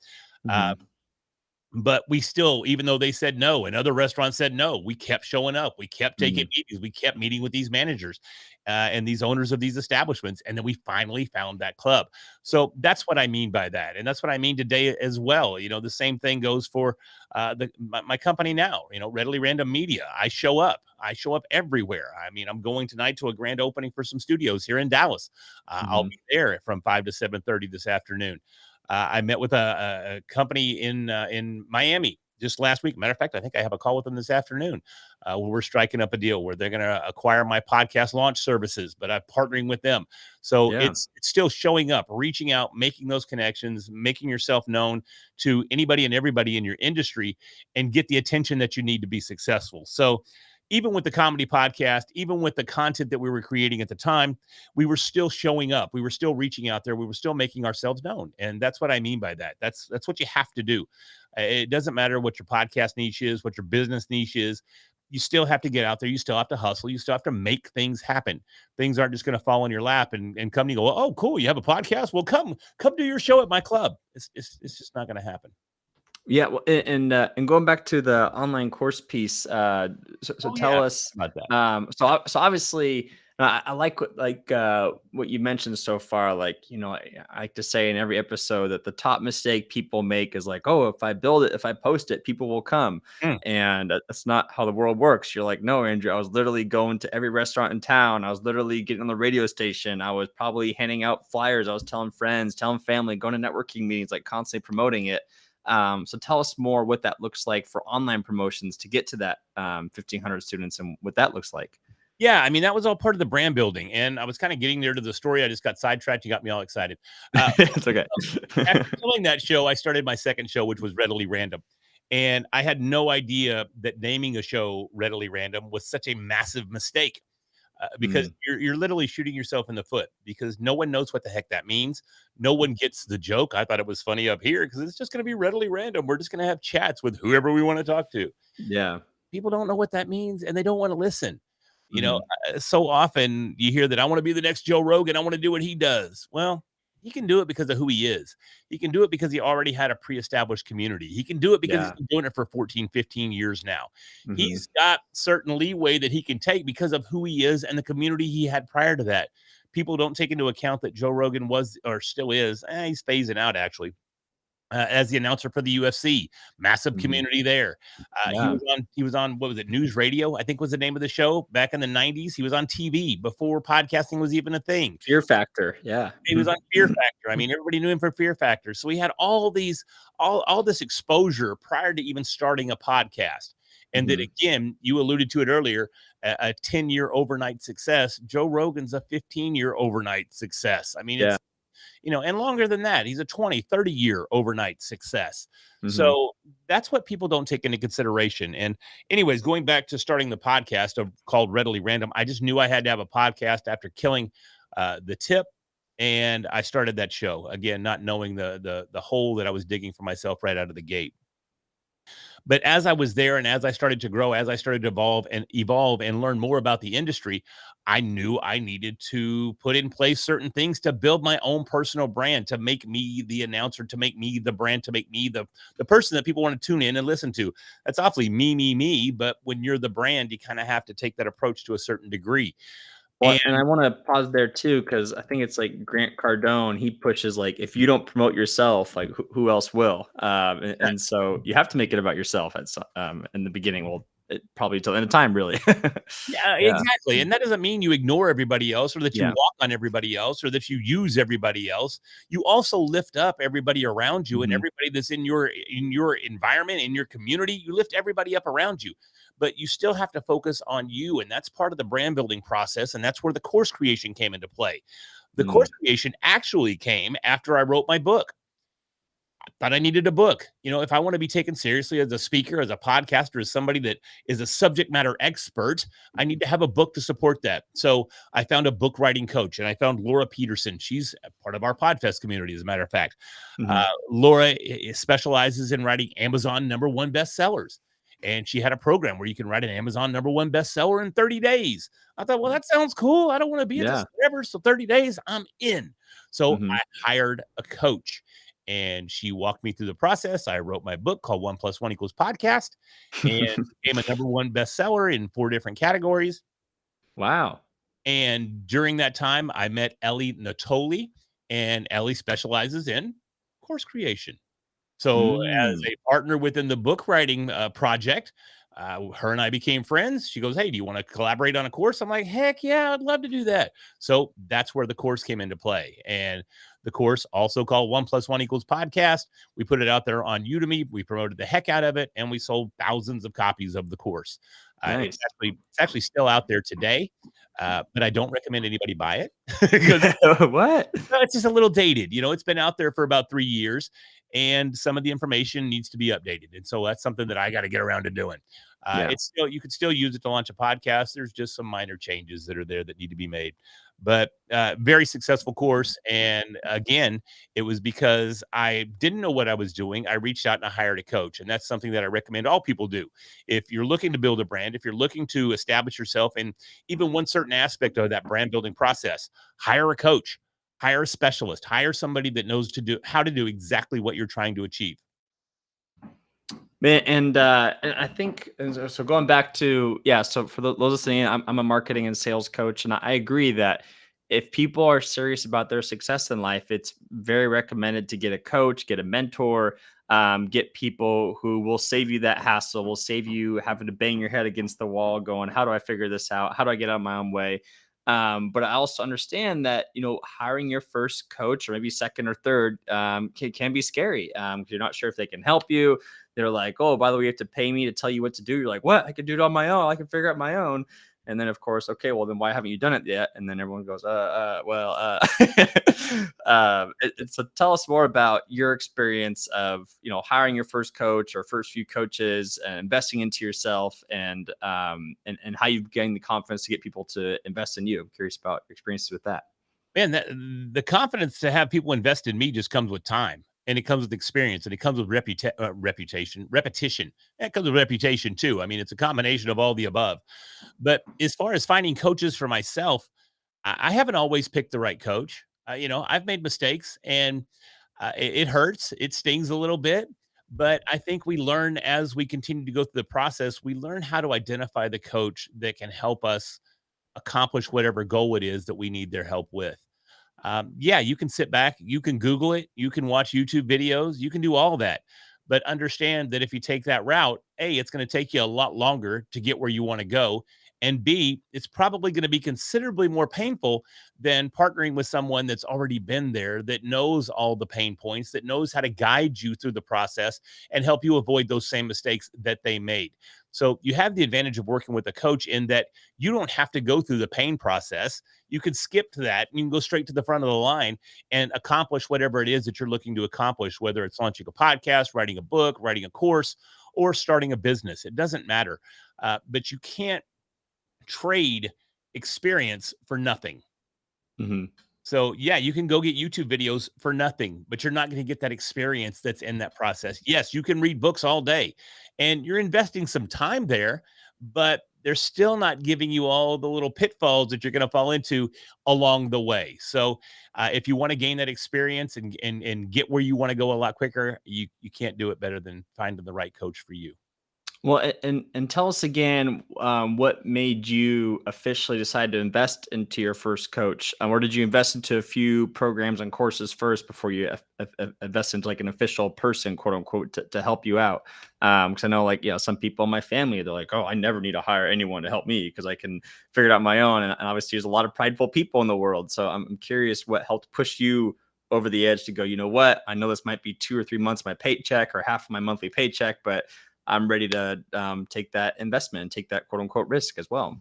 Uh, Mhm. but we still, even though they said no and other restaurants said no, we kept showing up. We kept taking Mhm. meetings. We kept meeting with these managers and these owners of these establishments. And then we finally found that club. So that's what I mean by that. And that's what I mean today as well. The same thing goes for my company now, Readily Random Media. I show up. I show up everywhere. I mean, I'm going tonight to a grand opening for some studios here in Dallas. I'll Mhm. be there from 5 to 7:30 this afternoon. I met with a company in Miami just last week. Matter of fact, I think I have a call with them this afternoon. Where we're striking up a deal where they're going to acquire my podcast launch services, but I'm partnering with them. So Yeah. it's still showing up, reaching out, making those connections, making yourself known to anybody and everybody in your industry, and get the attention that you need to be successful. So even with the comedy podcast, even with the content that we were creating at the time, we were still showing up. We were still reaching out there. We were still making ourselves known. And that's what I mean by that. That's what you have to do. It doesn't matter what your podcast niche is, what your business niche is. You still have to get out there. You still have to hustle. You still have to make things happen. Things aren't just going to fall in your lap and come and you go, oh, cool. You have a podcast? Well, come do your show at my club. It's just not going to happen. Yeah, well, and going back to the online course piece, so Oh, yeah. tell us, About that. so obviously, I like what you mentioned so far. Like, I like to say in every episode that the top mistake people make is like, oh, if I build it, if I post it, people will come, Mm. and that's not how the world works. You're like, no, Andrew, I was literally going to every restaurant in town. I was literally getting on the radio station. I was probably handing out flyers. I was telling friends, telling family, going to networking meetings, like constantly promoting it. So tell us more what that looks like for online promotions to get to that 1,500 students and what that looks like. Yeah, I mean, that was all part of the brand building. And I was kind of getting there to the story. I just got sidetracked. You got me all excited. Uh, It's okay. After killing that show, I started my second show, which was Readily Random. And I had no idea that naming a show Readily Random was such a massive mistake because Mm, you're literally shooting yourself in the foot because no one knows what the heck that means. No one gets the joke. I thought it was funny up here because it's just going to be readily random. We're just going to have chats with whoever we want to talk to. yeah. People don't know what that means and they don't want to listen. You know, Mhm. so often you hear that I want to be the next Joe Rogan. I want to do what he does. Well, He can do it because of who he is. He can do it because he already had a pre-established community. He can do it because he's Yeah. been doing it for 14, 15 years now. Hmm. He's got certain leeway that he can take because of who he is and the community he had prior to that. People don't take into account that Joe Rogan was or still is, he's phasing out actually, as the announcer for the UFC. Massive Hmm. community there. Yeah. He was on what was it, News Radio, I think was the name of the show back in the 90s. He was on TV before podcasting was even a thing. Fear factor. Yeah. He was on Fear Factor. I mean, everybody knew him for Fear Factor. So he had all this exposure prior to even starting a podcast. And then Hmm. again, you alluded to it earlier, a 10-year overnight success. Joe Rogan's a 15-year overnight success. I mean, Yeah. it's, and longer than that. He's a 20, 30-year overnight success. Hmm. So that's what people don't take into consideration. And anyways, going back to starting the podcast called Readily Random, I just knew I had to have a podcast after killing the tip. And I started that show again, not knowing the hole that I was digging for myself right out of the gate. But as I was there and as I started to grow, as I started to evolve and learn more about the industry, I knew I needed to put in place certain things to build my own personal brand, to make me the announcer, to make me the brand, to make me the person that people want to tune in and listen to. That's awfully me. But when you're the brand, you kind of have to take that approach to a certain degree. Well, And and I want to pause there too, because I think it's like Grant Cardone. He pushes like, if you don't promote yourself, like who else will? And so you have to make it about yourself in the beginning. Well, probably till the end of time, really. yeah, Yeah. exactly. And that doesn't mean you ignore everybody else or that you Yeah. walk on everybody else or that you use everybody else. You also lift up everybody around you and Hmm. everybody that's in your environment, in your community. You lift everybody up around you. But you still have to focus on you. And that's part of the brand building process. And that's where the course creation came into play. The course Mm. creation actually came after I wrote my book. Thought I needed a book. If I want to be taken seriously as a speaker, as a podcaster, as somebody that is a subject matter expert, I need to have a book to support that. So I found a book writing coach and I found Laura Peterson. She's a part of our Podfest community, as a matter of fact. Hmm. Laura specializes in writing Amazon #1 bestsellers. And she had a program where you can write an Amazon #1 bestseller in 30 days. I thought, well, that sounds cool. I don't want to be at this Yeah. forever. So 30 days, I'm in. So Hmm. I hired a coach and she walked me through the process. I wrote my book called 1+1 = Podcast and became a #1 bestseller in 4 different categories. Wow. And during that time, I met Ellie Natoli, and Ellie specializes in course creation. So, as Mm. a partner within the book writing project, her and I became friends. She goes, "Hey, do you want to collaborate on a course?" I'm like, "Heck yeah, I'd love to do that." So that's where the course came into play. And the course, also called 1+1 = Podcast, we put it out there on Udemy. We promoted the heck out of it, and we sold thousands of copies of the course. It's Nice. actually still out there today, but I don't recommend anybody buy it because What? no, it's just a little dated. It's been out there for about 3 years, and some of the information needs to be updated, and so that's something that I gotta get around to doing. Yeah. It's still you could still use it to launch a podcast. There's just some minor changes that are there that need to be made. But, very successful course, and again, it was because I didn't know what I was doing. I reached out and I hired a coach, and that's something that I recommend all people do. If you're looking to build a brand, if you're looking to establish yourself in even one certain aspect of that brand building process, hire a coach. Hire a specialist, hire somebody that knows how to do exactly what you're trying to achieve. Man, and I think so. Going back to, yeah. So for those listening, I'm a marketing and sales coach, and I agree that if people are serious about their success in life, it's very recommended to get a coach, get a mentor, get people who will save you that hassle, will save you having to bang your head against the wall, going, "How do I figure this out? How do I get out of my own way?" But I also understand that hiring your first coach or maybe second or third can be scary because you're not sure if they can help you. They're like, "Oh, by the way, you have to pay me to tell you what to do." You're like, "What? I can do it on my own. I can figure out my own." And then, of course, okay, well, then why haven't you done it yet? And then everyone goes, well, so tell us more about your experience of, hiring your first coach or first few coaches and investing into yourself and how you've gained the confidence to get people to invest in you. I'm curious about your experiences with that. Man, the confidence to have people invest in me just comes with time, and it comes with experience, and it comes with repetition. And it comes with reputation too. I mean, it's a combination of all the above. But as far as finding coaches for myself, I haven't always picked the right coach. I've made mistakes, and it hurts. It stings a little bit, but I think we learn as we continue to go through the process. We learn how to identify the coach that can help us accomplish whatever goal it is that we need their help with. Yeah, you can sit back, you can Google it, you can watch YouTube videos, you can do all that. But understand that if you take that route, A, it's going to take you a lot longer to get where you want to go. And B, it's probably going to be considerably more painful than partnering with someone that's already been there, that knows all the pain points, that knows how to guide you through the process and help you avoid those same mistakes that they made. So you have the advantage of working with a coach in that you don't have to go through the pain process. You can skip to that and you can go straight to the front of the line and accomplish whatever it is that you're looking to accomplish, whether it's launching a podcast, writing a book, writing a course, or starting a business. It doesn't matter. But you can't trade experience for nothing. Hmm. So, yeah, you can go get YouTube videos for nothing, but you're not going to get that experience that's in that process. Yes, you can read books all day and you're investing some time there, but they're still not giving you all the little pitfalls that you're going to fall into along the way. So, if you want to gain that experience and get where you want to go a lot quicker, you can't do it better than finding the right coach for you. Well, and tell us again, what made you officially decide to invest into your first coach, or did you invest into a few programs and courses first before you invest into like an official person, quote unquote, to help you out? Because I know, like, some people in my family, they're like, oh, I never need to hire anyone to help me because I can figure it out on my own. And obviously, there's a lot of prideful people in the world. So I'm curious what helped push you over the edge to go, you know what? I know this might be 2 or 3 months of my paycheck or half of my monthly paycheck, but I'm ready to take that investment and take that quote unquote risk as well.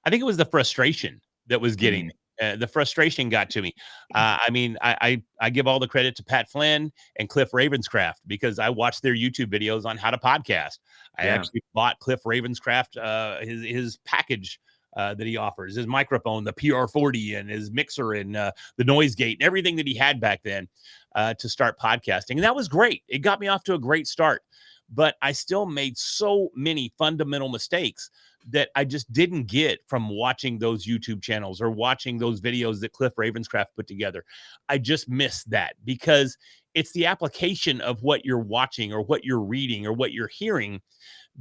I think it was the frustration that was getting Mhm. me. The frustration got to me. I mean, I give all the credit to Pat Flynn and Cliff Ravenscraft because I watched their YouTube videos on how to podcast. I Yeah. actually bought Cliff Ravenscraft his package that he offers, his microphone, the PR40, and his mixer, and the noise gate, and everything that he had back then to start podcasting. And that was great. It got me off to a great start. But I still made so many fundamental mistakes that I just didn't get from watching those YouTube channels or watching those videos that Cliff Ravenscraft put together. I just missed that because it's the application of what you're watching or what you're reading or what you're hearing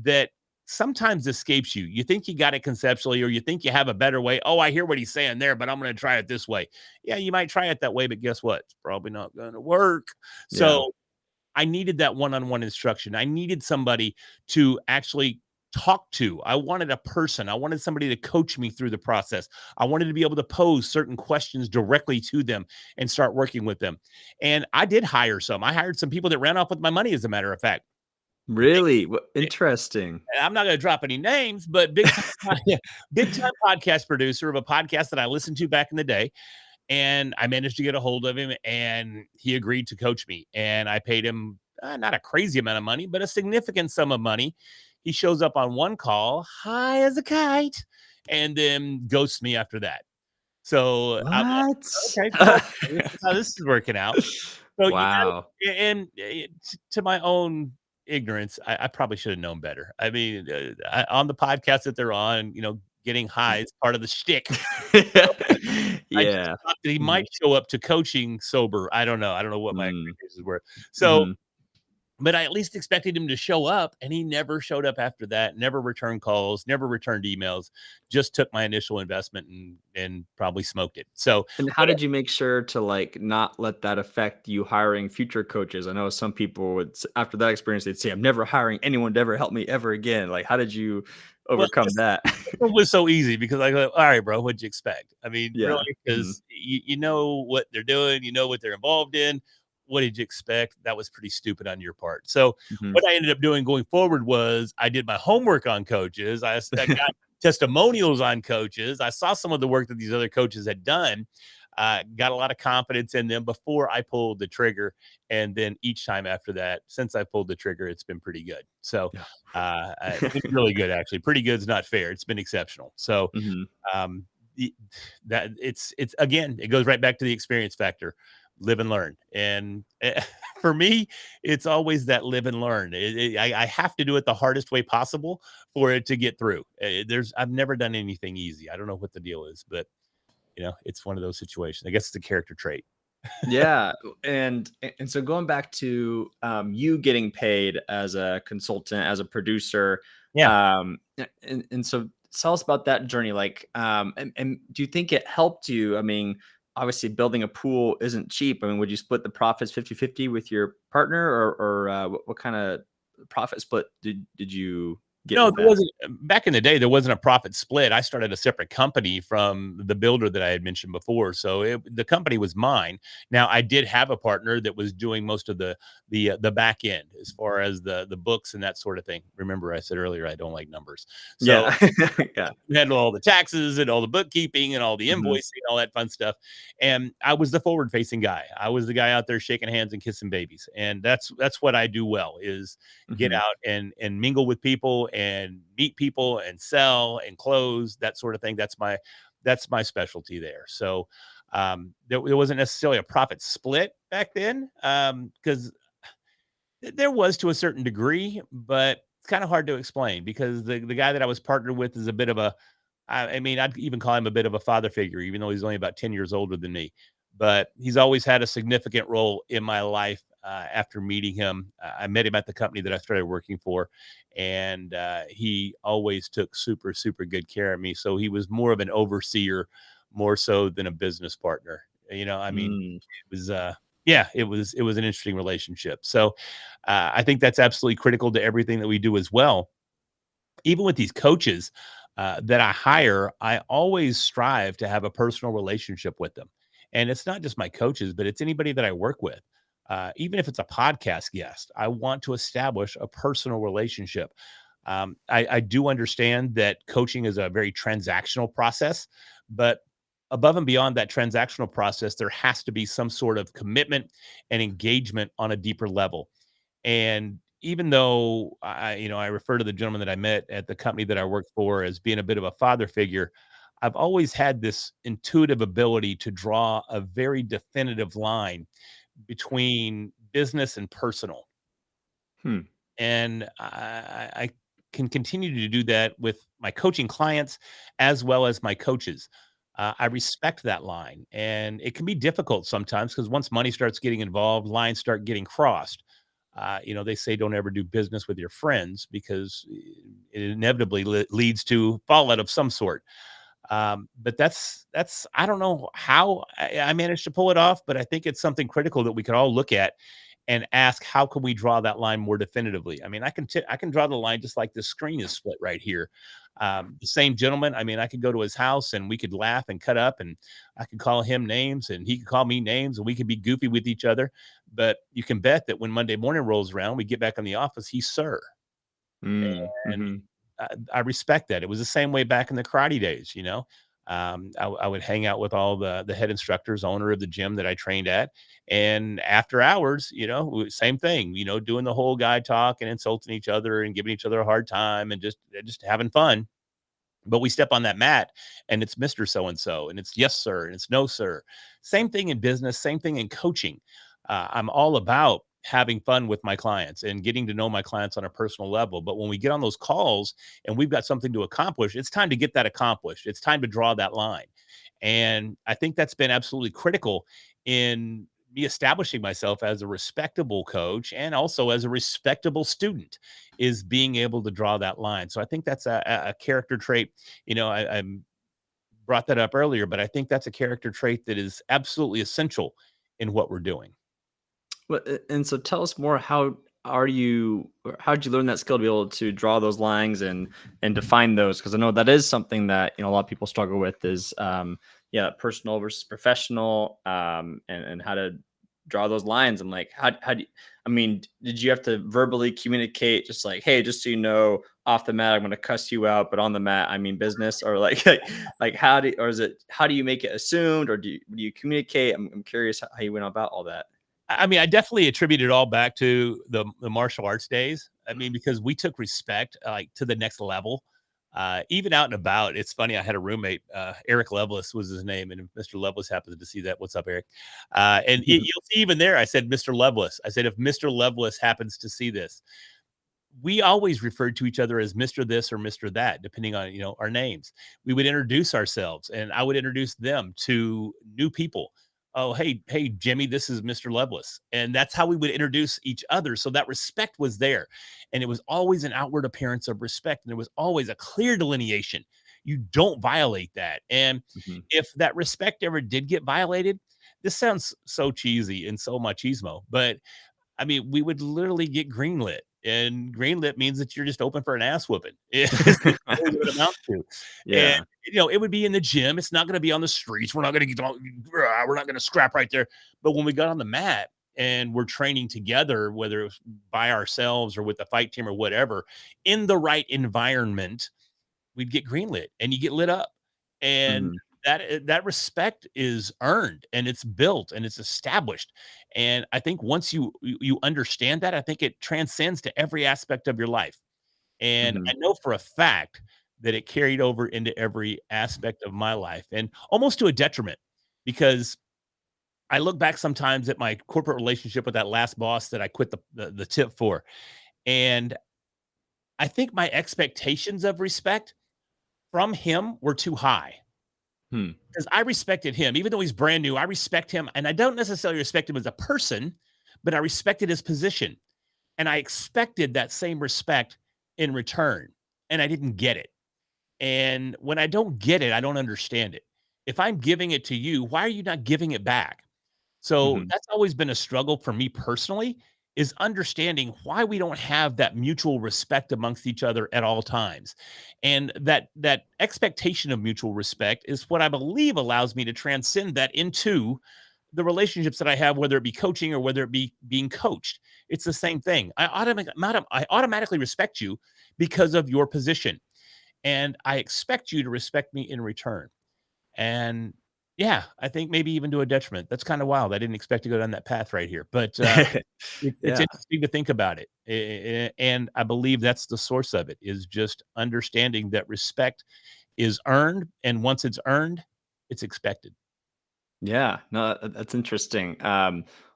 that sometimes escapes you. You think you got it conceptually, or you think you have a better way. Oh, I hear what he's saying there, but I'm going to try it this way. Yeah, you might try it that way, but guess what? It's probably not going to work. Yeah. So I needed that one-on-one instruction. I needed somebody to actually talk to. I wanted a person. I wanted somebody to coach me through the process. I wanted to be able to pose certain questions directly to them and start working with them. And I did hire some. I hired some people that ran off with my money, as a matter of fact. Really? Interesting. And I'm not going to drop any names, but big time, yeah, big time podcast producer of a podcast that I listened to back in the day. And I managed to get a hold of him, and he agreed to coach me. And I paid him not a crazy amount of money, but a significant sum of money. He shows up on one call, high as a kite, and then ghosts me after that. So I'm What? like, okay, cool. This is how this is working out. So you got Wow. and to my own ignorance, I probably should have known better. I mean, on the podcast that they're on, getting high is part of the shtick. I just Yeah. thought that he Mhm. might show up to coaching sober. I don't know. I don't know what my Mm. expectations were. So, Mhm. but I at least expected him to show up, and he never showed up after that. Never returned calls, never returned emails. Just took my initial investment and probably smoked it. So, And how but did you make sure to, like, not let that affect you hiring future coaches? I know some people would after that experience, they'd say, "I'm never hiring anyone to ever help me ever again." Like, how did you well, overcome this that? one was so easy because I go, all right, bro, what'd you expect? I mean, really, Yeah. Mhm. because you know what they're doing, you know what they're involved in. What did you expect? That was pretty stupid on your part. So Mhm. what I ended up doing going forward was I did my homework on coaches. I got testimonials on coaches. I saw some of the work that these other coaches had done. Got a lot of confidence in them before I pulled the trigger. And then each time after that, since I pulled the trigger, it's been pretty good. So Yeah. it's been really good, actually. Pretty good is not fair. It's been exceptional. So Mhm. um, that it's again, it goes right back to the experience factor. Live and learn. And for me, it's always that live and learn. I have to do it the hardest way possible for it to get through. I've never done anything easy. I don't know what the deal is, but It's one of those situations. I guess it's a character trait. Yeah, and so going back to you getting paid as a consultant, as a producer, Yeah. and so tell us about that journey. Like, and do you think it helped you? I mean, obviously building a pool isn't cheap. I mean, would you split the profits 50-50 with your partner, or what kind of profit split did you get No, with there that? wasn't back in the day, there wasn't a profit split. I started a separate company from the builder that I had mentioned before, so the company was mine. Now, I did have a partner that was doing most of the back end as far as the books and that sort of thing. Remember, I said earlier I don't like numbers. So, Yeah, yeah. handle all the taxes and all the bookkeeping and all the Hmm. invoicing, all that fun stuff. And I was the forward facing guy. I was the guy out there shaking hands and kissing babies. And that's what I do well is get Hmm. out and mingle with people and meet people and sell and close, that sort of thing. That's my specialty there. So there wasn't necessarily a profit split back then because there was to a certain degree, but it's kind of hard to explain because the guy that I was partnered with is a bit of a I mean, I'd even call him a bit of a father figure, even though he's only about 10 years older than me. But he's always had a significant role in my life after meeting him. I met him at the company that I started working for, and he always took super, super good care of me. So he was more of an overseer, more so than a business partner. I mean, Mm. it was, yeah, it was an interesting relationship. So I think that's absolutely critical to everything that we do as well. Even with these coaches that I hire, I always strive to have a personal relationship with them. And it's not just my coaches, but it's anybody that I work with. Even if it's a podcast guest, I want to establish a personal relationship. I do understand that coaching is a very transactional process, but above and beyond that transactional process, there has to be some sort of commitment and engagement on a deeper level. And even though I refer to the gentleman that I met at the company that I worked for as being a bit of a father figure, I've always had this intuitive ability to draw a very definitive line between business and personal. Hmm. And I can continue to do that with my coaching clients as well as my coaches. I respect that line, and it can be difficult sometimes because once money starts getting involved, lines start getting crossed. They say don't ever do business with your friends because it inevitably leads to fallout of some sort. But that's I don't know how I managed to pull it off, but I think it's something critical that we could all look at and ask how can we draw that line more definitively. I mean, I can draw the line just like this screen is split right here. The same gentleman, I mean, I could go to his house and we could laugh and cut up, and I could call him names and he could call me names, and we could be goofy with each other. But you can bet that when Monday morning rolls around, we get back in the office, he's sir. Mm. And Hmm. I respect that. It was the same way back in the karate days. I would hang out with all the head instructors, owner of the gym that I trained at, and after hours, same thing. Doing the whole guy talk and insulting each other and giving each other a hard time and just having fun. But we step on that mat and it's Mr. So and so, and it's yes, sir, and it's no, sir. Same thing in business, same thing in coaching. I'm all about having fun with my clients and getting to know my clients on a personal level. But when we get on those calls and we've got something to accomplish, it's time to get that accomplished. It's time to draw that line. And I think that's been absolutely critical in me establishing myself as a respectable coach and also as a respectable student is being able to draw that line. So I think that's a character trait. I brought that up earlier, but I think that's a character trait that is absolutely essential in what we're doing. Well, and so tell us more. How did you learn that skill to be able to draw those lines and define those? Because I know that is something that a lot of people struggle with is yeah, personal versus professional, and how to draw those lines. And like how do you, I mean, did you have to verbally communicate just like, hey, just so you know, off the mat I'm going to cuss you out, but on the mat I mean business, or like how do you make it assumed, or do you communicate? I'm curious how you went about all that. I mean, I definitely attribute it all back to the martial arts days. I mean, because we took respect like to the next level. Even out and about, it's funny. I had a roommate, Eric Lovelace was his name, and if Mr. Lovelace happens to see that, what's up, Eric? You'll see even there. I said, Mr. Lovelace. I said, if Mr. Lovelace happens to see this, we always referred to each other as Mr. This or Mr. That, depending on, our names. We would introduce ourselves and I would introduce them to new people. Oh, hey, Jimmy, this is Mr. Lovelace. And that's how we would introduce each other. So that respect was there. And it was always an outward appearance of respect. And there was always a clear delineation. You don't violate that. And Mhm. if that respect ever did get violated, this sounds so cheesy and so machismo, but I mean, we would literally get greenlit, and greenlit means that you're just open for an ass whooping. It's really what it amounts to. And, Yeah. it would be in the gym. It's not going to be on the streets. We're not going to get all, we're not going to scrap right there. But when we got on the mat and we're training together, whether it's by ourselves or with the fight team or whatever, in the right environment, we'd get greenlit and you get lit up. And Mhm. that respect is earned and it's built and it's established. And I think once you understand that, I think it transcends to every aspect of your life. And I Mhm. know for a fact that it carried over into every aspect of my life and almost to a detriment because I look back sometimes at my corporate relationship with that last boss that I quit the tip for. And I think my expectations of respect from him were too high Hmm. because I respected him. Even though he's brand new, I respect him. And I don't necessarily respect him as a person, but I respected his position. And I expected that same respect in return. And I didn't get it. And when I don't get it, I don't understand it. If I'm giving it to you, why are you not giving it back? So Mhm. that's always been a struggle for me personally is understanding why we don't have that mutual respect amongst each other at all times. And that expectation of mutual respect is what I believe allows me to transcend that into the relationships that I have, whether it be coaching or whether it be being coached. It's the same thing. I automatically respect you because of your position, and I expect you to respect me in return. And yeah, I think maybe even to a detriment. That's kind of wild. I didn't expect to go down that path right here, but it's Yeah. interesting to think about it. And I believe that's the source of it is just understanding that respect is earned. And once it's earned, it's expected. Yeah, no, that's interesting.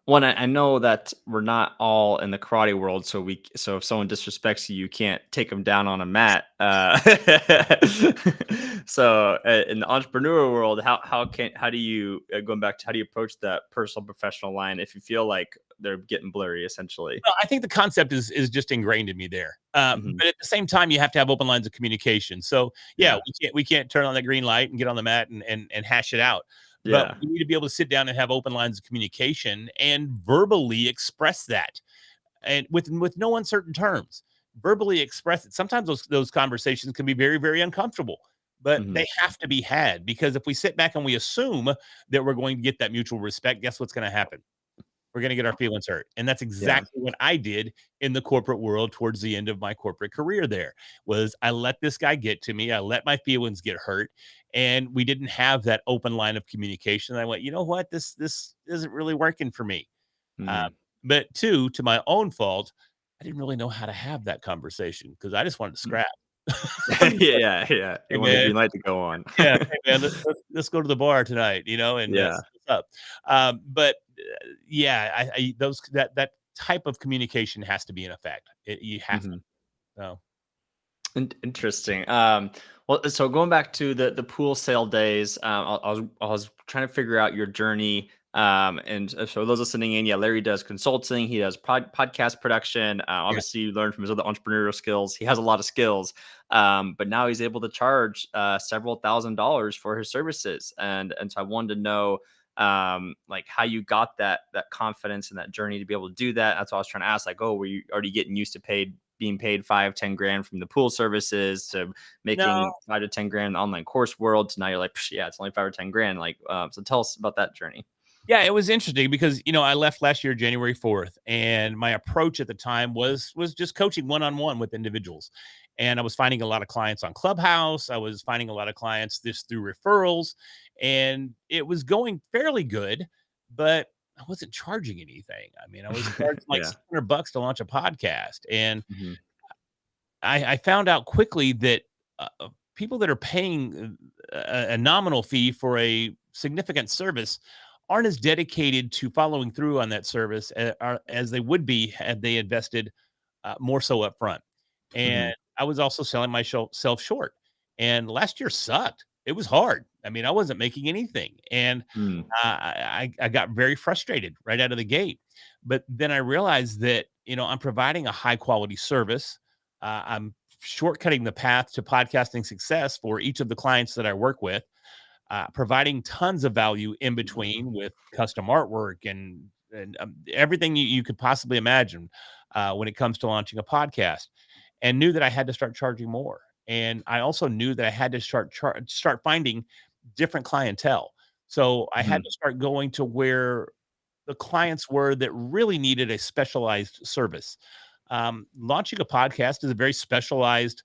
One, I know that we're not all in the karate world, so if someone disrespects you, you can't take them down on a mat. So in the entrepreneurial world, how do you going back to how do you approach that personal professional line if you feel like they're getting blurry, essentially? Well, I think the concept is just ingrained in me there. Hmm. But at the same time, you have to have open lines of communication. So yeah, Yeah, we can't turn on the green light and get on the mat and hash it out. But yeah. we need to be able to sit down and have open lines of communication and verbally express that and with no uncertain terms. Verbally express it. Sometimes those conversations can be very, very uncomfortable, but Hmm. they have to be had because if we sit back and we assume that we're going to get that mutual respect, guess what's going to happen? We're gonna get our feelings hurt. And that's Yeah. exactly what I did in the corporate world towards the end of my corporate career there, was I let this guy get to me. I let my feelings get hurt, and we didn't have that open line of communication. I went, "You know what? This isn't really working for me." Uh, Hmm. but 2, to my own fault, I didn't really know how to have that conversation because I just wanted to scrap. Yeah, yeah. "Hey, You want the man, green light to go on. yeah, hey man, let's go to the bar tonight, and Yeah. see what's up. But yeah, I those that type of communication has to be in effect. You have to. Mhm. So Interesting. Well, so going back to the pool sale days, I was trying to figure out your journey. And so those listening in, yeah, Larry does consulting. He does podcast production. yeah, Obviously, you learn from his other entrepreneurial skills. He has a lot of skills, but now he's able to charge several $1,000s for his services. And so I wanted to know, like how you got that confidence and that journey to be able to do that. That's what I was trying to ask. Like, oh, were you already getting used to being paid 5-10 grand from the pool services to no, making 5 to 10 grand in the online course world to now you're like, "Psh, yeah, it's only 5 or 10 grand." Like, so tell us about that journey. yeah, it was interesting because I left last year January 4th, and my approach at the time was just coaching one on one with individuals, and I was finding a lot of clients on Clubhouse. I was finding a lot of clients just through referrals, and it was going fairly good, but I wasn't charging anything. I mean, I was charging like Yeah. $600 to launch a podcast, and Mhm. I found out quickly that people that are paying a nominal fee for a significant service aren't as dedicated to following through on that service as they would be had they invested more so up front. and Mhm. I was also selling myself short. And last year sucked. It was hard. I mean, I wasn't making anything, and Mm. I got very frustrated right out of the gate. But then I realized that I'm providing a high quality service. I'm shortcutting the path to podcasting success for each of the clients that I work with, providing tons of value in between with custom artwork and everything you could possibly imagine when it comes to launching a podcast, and knew that I had to start charging more. And I also knew that I had to start finding different clientele. So I had Mhm. to start going to where the clients were that really needed a specialized service. Launching a podcast is a very specialized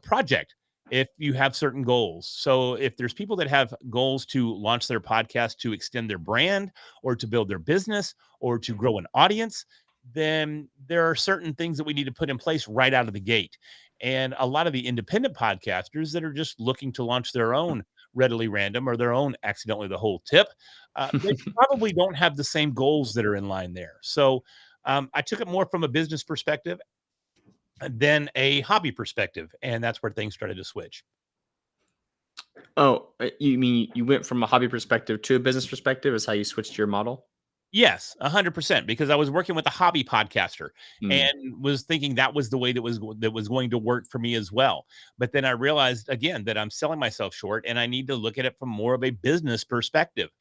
project if you have certain goals. So, if there's people that have goals to launch their podcast to extend their brand or to build their business or to grow an audience, then there are certain things that we need to put in place right out of the gate. And a lot of the independent podcasters that are just looking to launch their own readily random or their own accidentally the whole tip, they probably don't have the same goals that are in line there. So I took it more from a business perspective than a hobby perspective, and that's where things started to switch. Oh, you mean you went from a hobby perspective to a business perspective is how you switched your model? Yes, 100%, because I was working with a hobby podcaster Mm. and was thinking that was the way that was going to work for me as well. But then I realized again that I'm selling myself short and I need to look at it from more of a business perspective.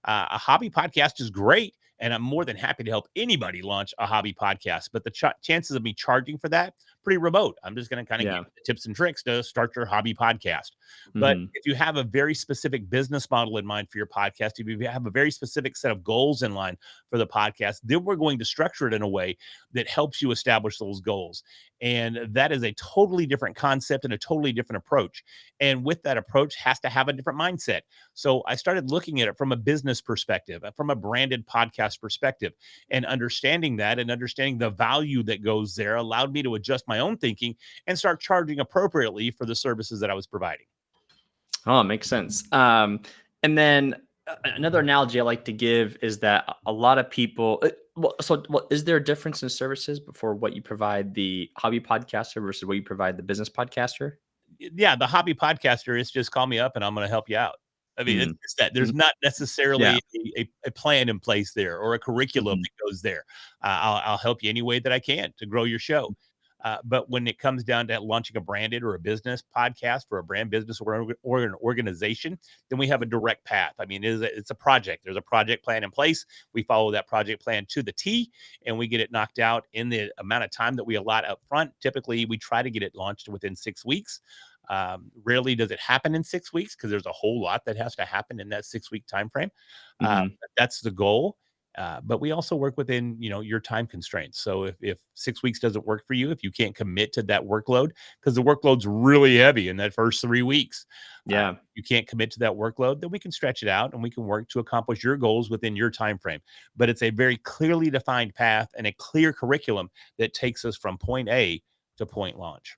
A hobby podcast is great, and I'm more than happy to help anybody launch a hobby podcast. But the chances of me charging for that pretty remote. I'm just going to kind of give Yeah. you the tips and tricks to start your hobby podcast. But Mhm. if you have a very specific business model in mind for your podcast, if you have a very specific set of goals in line for the podcast, then we're going to structure it in a way that helps you establish those goals. And that is a totally different concept and a totally different approach. And with that approach has to have a different mindset. So I started looking at it from a business perspective, from a branded podcast perspective, and understanding that and understanding the value that goes there allowed me to adjust my own thinking and start charging appropriately for the services that I was providing. Oh, it makes sense. And then another analogy I like to give is that a lot of people. Is there a difference in services before what you provide the hobby podcaster versus what you provide the business podcaster? Yeah, the hobby podcaster is just call me up and I'm going to help you out. I mean, Mm. it's that Mhm. there's not Yeah. necessarily a plan in place there or a curriculum Mhm. that goes there. I'll help you any way that I can to grow your show. But when it comes down to launching a branded or a business podcast for a brand business or an organization, then we have a direct path. I mean, it's a project. There's a project plan in place. We follow that project plan to the T, and we get it knocked out in the amount of time that we allot up front. Typically, we try to get it launched within 6 weeks. Rarely does it happen in 6 weeks because there's a whole lot that has to happen in that 6 week time frame. Mhm. But that's the goal. But we also work within your time constraints. So if 6 weeks doesn't work for you, if you can't commit to that workload, because the workload's really heavy in that first 3 weeks, Yeah. you can't commit to that workload, then we can stretch it out and we can work to accomplish your goals within your time frame. But it's a very clearly defined path and a clear curriculum that takes us from point A to point launch.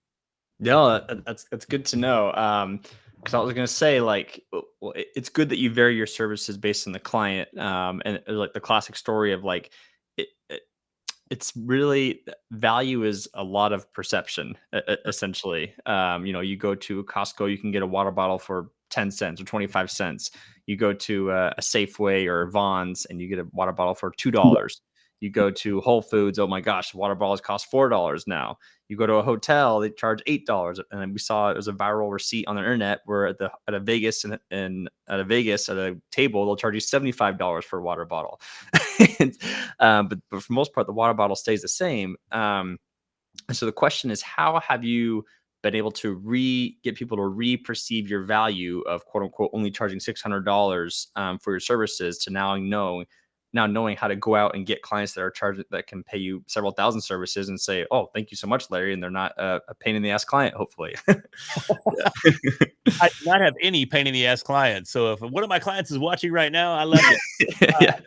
No, that's good to know. Because I was gonna say, like, it's good that you vary your services based on the client. And like the classic story of like, it it's really value is a lot of perception, essentially. You go to a Costco, you can get a water bottle for 10 cents or 25 cents. You go to a Safeway or Vaughn's and you get a water bottle for $2. You go to Whole Foods, oh my gosh, water bottles cost $4 now. You go to a hotel, they charge $8. And then we saw it was a viral receipt on the internet where at a Vegas and at a Vegas at a table, they'll charge you $75 for a water bottle. And, but for the most part, the water bottle stays the same. And so the question is, how have you been able to get people to re-perceive your value of quote unquote only charging $600 for your services to now knowing how to go out and get clients that are charged that can pay you several thousand services and say, oh, thank you so much, Larry, and they're not a pain in the ass client, hopefully. Yeah. I do not have any pain in the ass clients. So if one of my clients is watching right now, I love you. Yeah.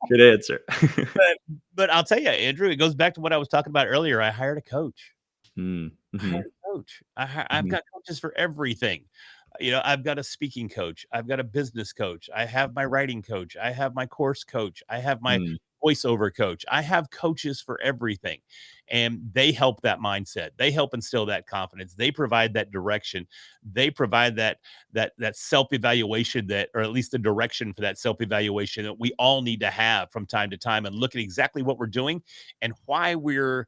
Good answer. But I'll tell you, Andrew, it goes back to what I was talking about earlier. I hired a coach. Mm, I hired mhm, a coach. I've mhm, got coaches for everything. I've got a speaking coach. I've got a business coach. I have my writing coach. I have my course coach. I have my mm, voiceover coach. I have coaches for everything, and they help that mindset. They help instill that confidence. They provide that direction. They provide that self-evaluation, that, or at least the direction for that self-evaluation that we all need to have from time to time, and look at exactly what we're doing and why we're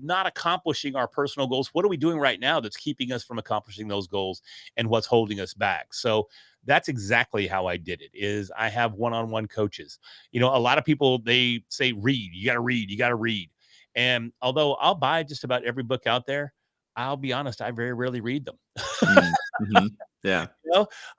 not accomplishing our personal goals. What are we doing right now that's keeping us from accomplishing those goals, and what's holding us back? So that's exactly how I did it. Is I have one-on-one coaches. A lot of people, they say, read, you got to read, you got to read. And although I'll buy just about every book out there, I'll be honest, I very rarely read them. Mm-hmm. Yeah.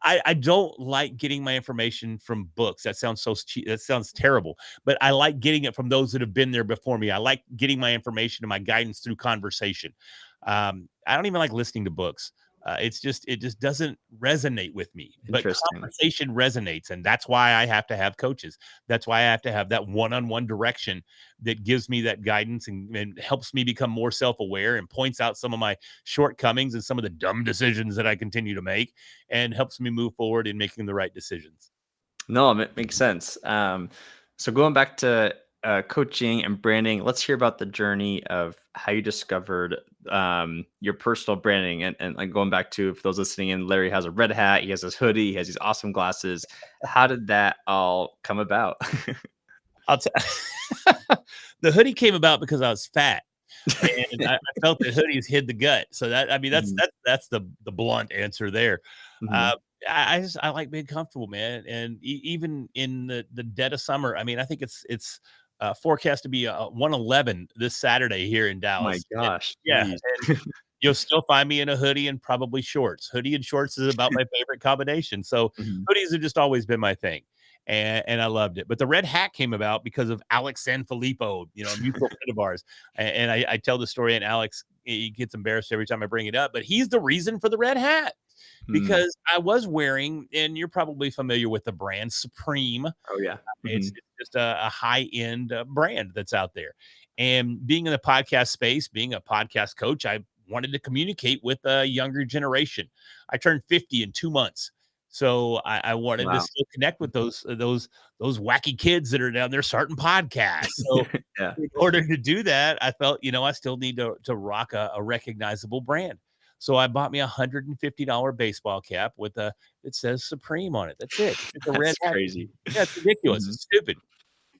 I don't like getting my information from books. That sounds so cheap. That sounds terrible, but I like getting it from those that have been there before me. I like getting my information and my guidance through conversation. I don't even like listening to books. It just doesn't resonate with me, but Interesting. conversation resonates. And that's why I have to have coaches. That's why I have to have that one-on-one direction that gives me that guidance, and helps me become more self-aware, and points out some of my shortcomings and some of the dumb decisions that I continue to make, and helps me move forward in making the right decisions. No, it makes sense. So going back to coaching and branding, let's hear about the journey of how you discovered your personal branding, and like going back to, for those listening in, Larry has a red hat, he has his hoodie, he has these awesome glasses. How did that all come about? I'll tell the hoodie came about because I was fat. And I felt that hoodies hid the gut. So that, I mean, Mhm, that's the blunt answer there. mhm. Uh, I like being comfortable, man. And even in the dead of summer, I mean, I think it's forecast to be 111 this Saturday here in My Dallas. And gosh, yeah, geez. and you'll still find me in a hoodie and probably shorts. Hoodie and shorts is about my favorite combination. So Mhm. hoodies have just always been my thing. And I loved it. But the red hat came about because of Alex Sanfilippo, a mutual friend of ours. And I tell the story, and Alex, he gets embarrassed every time I bring it up, but he's the reason for the red hat, Mm. because I was wearing, and you're probably familiar with the brand Supreme. Oh yeah. It's Mhm. just a high end brand that's out there. And being in the podcast space, being a podcast coach, I wanted to communicate with a younger generation. I turned 50 in 2 months. So I wanted to Wow. still connect with those wacky kids that are down there starting podcasts. So Yeah. in order to do that, I felt, I still need to rock a recognizable brand. So I bought me $150 baseball cap with it says Supreme on it. That's it. It's just a red That's hat. crazy. Yeah, it's ridiculous. Mhm, It's stupid.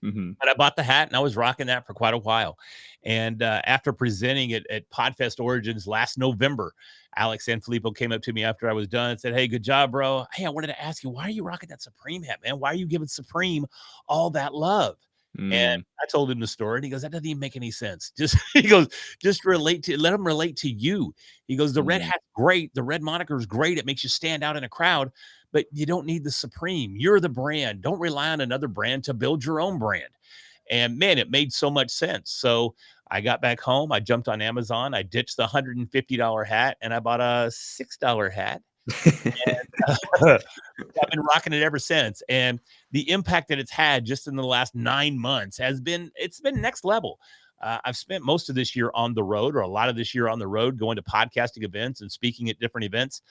mhm. But I bought the hat and I was rocking that for quite a while. And after presenting it at Podfest Origins last November, Alex Sanfilippo came up to me after I was done and said, "Hey, good job, bro. Hey, I wanted to ask you, why are you rocking that Supreme hat, man? Why are you giving Supreme all that love?" And Mm, I told him the story, and he goes, "That doesn't even make any sense. Just," he goes, "just let them relate to you." He goes, "The red mm. hat's great. The red moniker is great. It makes you stand out in a crowd, but you don't need the Supreme. You're the brand. Don't rely on another brand to build your own brand." And man, it made so much sense. So I got back home. I jumped on Amazon. I ditched the $150 hat and I bought a $6 hat. I've been rocking it ever since. And the impact that it's had just in the last 9 months it's been next level. I've spent most of this year on the road, or a lot of this year on the road, going to podcasting events and speaking at different events.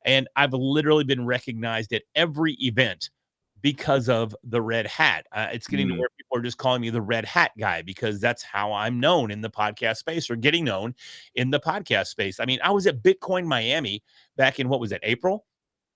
And I've literally been recognized at every event because of the red hat. It's getting to Mm, where people are just calling me the red hat guy, because that's how I'm known in the podcast space, or getting known in the podcast space. I mean, I was at Bitcoin Miami back in, what was it, April?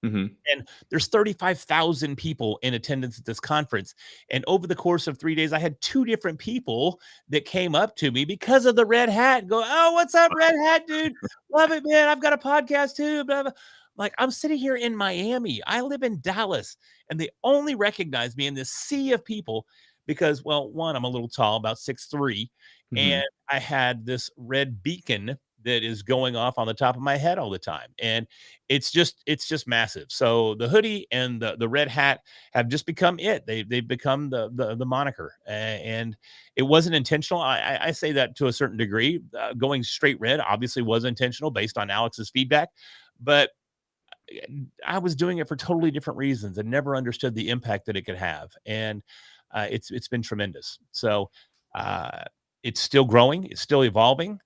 mhm. And there's 35,000 people in attendance at this conference. And over the course of 3 days, I had two different people that came up to me because of the red hat and go, "Oh, what's up, red hat, dude? Love it, man. I've got a podcast too." Blah, blah. Like, I'm sitting here in Miami. I live in Dallas, and they only recognize me in this sea of people because, well, one, I'm a little tall, about 6'3", and Mhm. I had this red beacon that is going off on the top of my head all the time. And it's just massive. So the hoodie and the red hat have just become it. They've become the moniker, and it wasn't intentional. I say that to a certain degree. Going straight red obviously was intentional based on Alex's feedback, but I was doing it for totally different reasons and never understood the impact that it could have. And it's been tremendous. So uh, it's still growing. It's still evolving.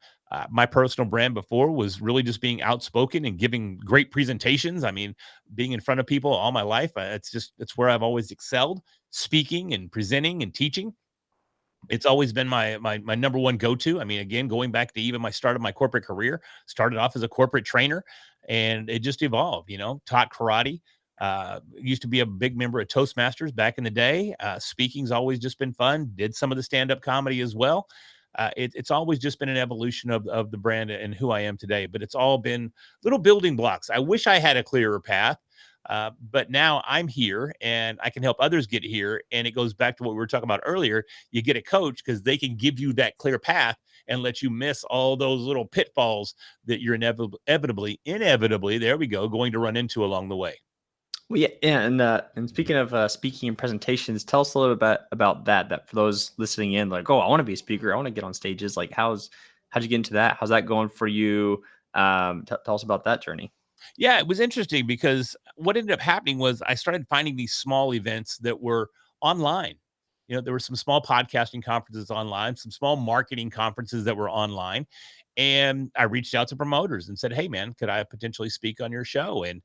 My personal brand before was really just being outspoken and giving great presentations. I mean, being in front of people all my life, it's where I've always excelled, speaking and presenting and teaching. It's always been my number one go-to. I mean, again, going back to even my start of my corporate career, started off as a corporate trainer, and it just evolved, taught karate. Used to be a big member of Toastmasters back in the day. Speaking's always just been fun. Did some of the stand-up comedy as well. It's always just been an evolution of the brand and who I am today, but it's all been little building blocks. I wish I had a clearer path. But now I'm here and I can help others get here. And it goes back to what we were talking about earlier. You get a coach because they can give you that clear path and let you miss all those little pitfalls that you're inevitably, there we go, going to run into along the way. Well, yeah, and speaking of speaking and presentations, tell us a little bit about that. That for those listening in, like, oh, I want to be a speaker, I want to get on stages. Like, how'd you get into that? How's that going for you? Tell us about that journey. Yeah, it was interesting because what ended up happening was I started finding these small events that were online. There were some small podcasting conferences online, some small marketing conferences that were online. And I reached out to promoters and said, hey, man, could I potentially speak on your show? And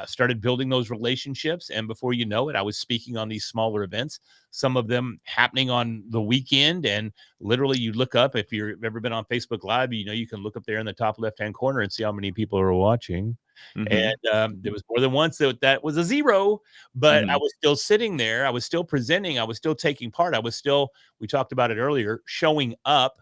started building those relationships. And before you know it, I was speaking on these smaller events, some of them happening on the weekend. And literally, you look up, if you've ever been on Facebook Live, you can look up there in the top left-hand corner and see how many people are watching. Mm-hmm. And there was more than once that was a zero, but I Mm-hmm. was still sitting there. I was still presenting. I was still taking part. We talked about it earlier, showing up.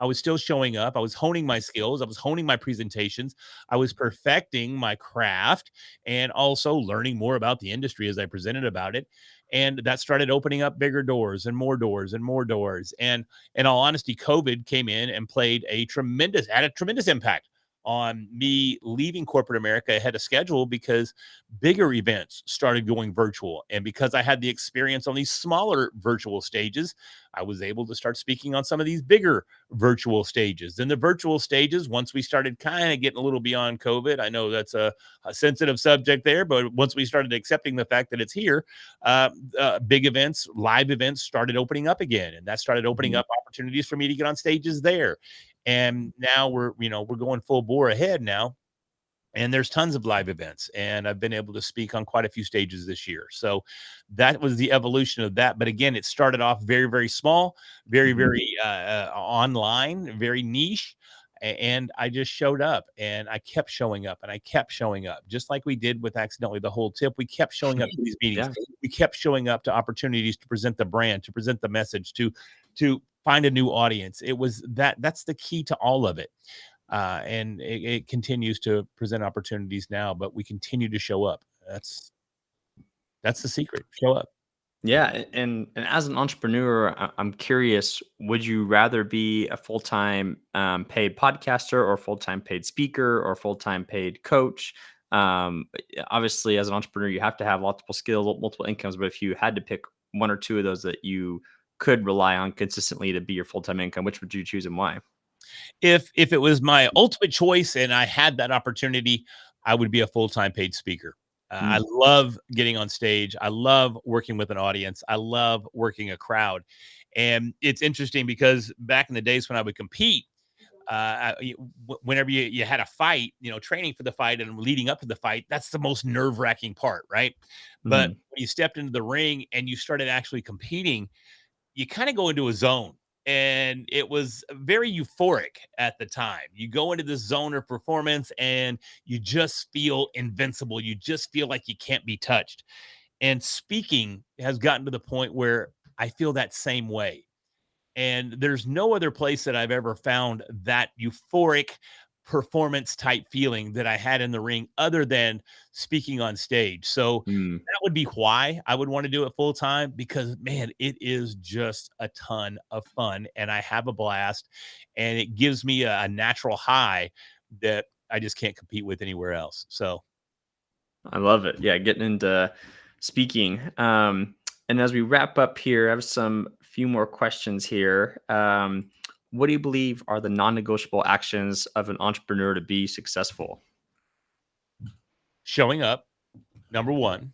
I was still showing up. I was honing my skills. I was honing my presentations. I was perfecting my craft and also learning more about the industry as I presented about it. And that started opening up bigger doors and more doors and more doors. And in all honesty, COVID came in and had a tremendous impact on me leaving corporate America ahead of schedule because bigger events started going virtual. And because I had the experience on these smaller virtual stages, I was able to start speaking on some of these bigger virtual stages. And the virtual stages, once we started kind of getting a little beyond COVID, I know that's a sensitive subject there, but once we started accepting the fact that it's here, big events, live events started opening up again. And that started opening up opportunities for me to get on stages there. And now we're going full bore ahead now. And there's tons of live events, and I've been able to speak on quite a few stages this year. So that was the evolution of that. But again, it started off very, very small, very, Mm-hmm. very online, very niche. And I just showed up and I kept showing up and I kept showing up, just like we did with Accidentally the Whole Tip. We kept showing up to these meetings. Yeah. We kept showing up to opportunities to present the brand, to present the message, to find a new audience. That's the key to all of it. And it continues to present opportunities now, but we continue to show up. That's the secret. Show up. Yeah, and as an entrepreneur, I'm curious, would you rather be a full-time paid podcaster or full-time paid speaker or full-time paid coach? Obviously, as an entrepreneur, you have to have multiple skills, multiple incomes. But if you had to pick one or two of those that you could rely on consistently to be your full-time income, which would you choose and why? If it was my ultimate choice and I had that opportunity, I would be a full-time paid speaker. I Mm. love getting on stage. I love working with an audience. I love working a crowd. And it's interesting because back in the days when I would compete, whenever you had a fight, training for the fight and leading up to the fight, that's the most nerve-wracking part, right? But Mhm. when you stepped into the ring and you started actually competing, you kind of go into a zone, and it was very euphoric at the time. You go into this zone of performance and you just feel invincible. You just feel like you can't be touched. And speaking has gotten to the point where I feel that same way. And there's no other place that I've ever found that euphoric performance type feeling that I had in the ring other than speaking on stage. So Mm. that would be why I would want to do it full time, because man, it is just a ton of fun and I have a blast, and it gives me a natural high that I just can't compete with anywhere else. So I love it. Yeah, getting into speaking. And as we wrap up here, I have some few more questions here. What do you believe are the non-negotiable actions of an entrepreneur to be successful? showing up, number one,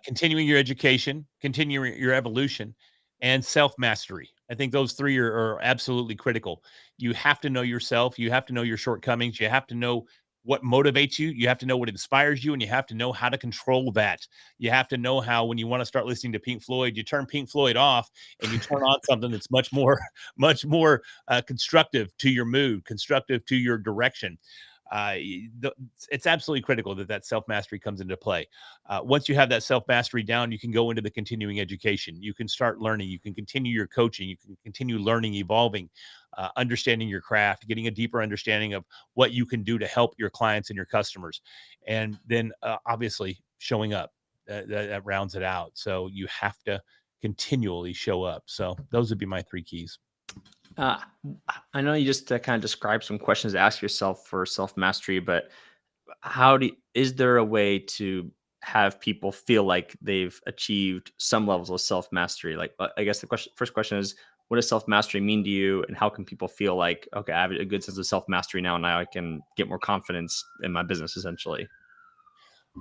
continuing your education, continuing your evolution, and self mastery. I think those three are absolutely critical. You have to know yourself. You have to know your shortcomings. You have to know what motivates you. You have to know what inspires you, and you have to know how to control that. You have to know how, when you want to start listening to Pink Floyd, you turn Pink Floyd off and you turn on something that's much more, much more constructive to your mood, constructive to your direction. It's absolutely critical that self-mastery comes into play. Once you have that self-mastery down, you can go into the continuing education. You can start learning. You can continue your coaching. You can continue learning, evolving, understanding your craft, getting a deeper understanding of what you can do to help your clients and your customers. And then obviously showing up, that rounds it out. So you have to continually show up. So those would be my 3 keys. Uh, I know you just kind of described some questions to ask yourself for self mastery, but is there a way to have people feel like they've achieved some levels of self mastery? Like, I guess first question is, what does self mastery mean to you, and how can people feel like, okay, I have a good sense of self mastery now I can get more confidence in my business, essentially?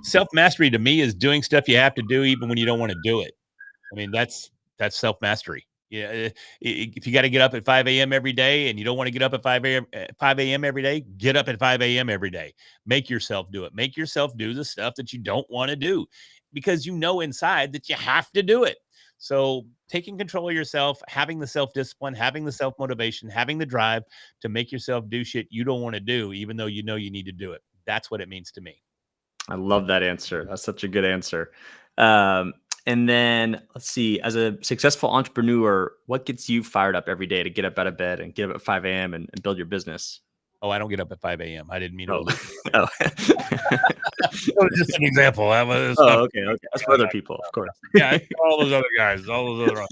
Self-mastery to me is doing stuff you have to do even when you don't want to do it. I mean, that's self-mastery. Yeah, if you got to get up at 5 a.m. every day and you don't want to get up at 5 a.m. every day, get up at 5 a.m. every day. Make yourself do it. Make yourself do the stuff that you don't want to do, because you know inside that you have to do it. So taking control of yourself, having the self-discipline, having the self-motivation, having the drive to make yourself do shit you don't want to do, even though you know you need to do it. That's what it means to me. I love that answer. That's such a good answer. Um, and then let's see, as a successful entrepreneur, what gets you fired up every day to get up out of bed and get up at 5 a.m. and build your business? Oh, I don't get up at 5 a.m. I didn't mean to Oh, allude. oh. That was just an example. That was Oh, okay. That's for other people, of course. yeah, all those other guys, all those other.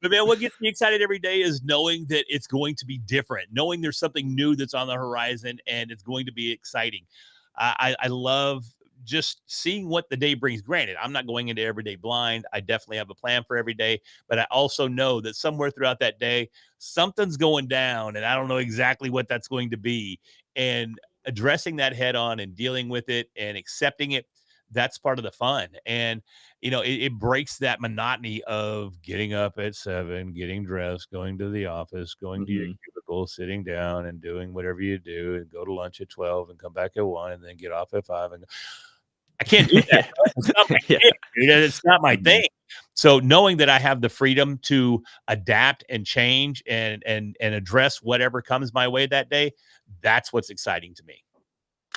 But man, what gets me excited every day is knowing that it's going to be different, knowing there's something new that's on the horizon and it's going to be exciting. I love just seeing what the day brings. Granted, I'm not going into every day blind. I definitely have a plan for every day, but I also know that somewhere throughout that day, something's going down and I don't know exactly what that's going to be. And addressing that head on and dealing with it and accepting it, that's part of the fun. And, it breaks that monotony of getting up at 7, getting dressed, going to the office, going to your Mhm. cubicle, sitting down and doing whatever you do and go to lunch at 12 and come back at 1 and then get off at 5 and I can't do that. Yeah. It's not my Yeah. gig, dude. It's not my Mhm. thing. So knowing that I have the freedom to adapt and change and address whatever comes my way that day, that's what's exciting to me.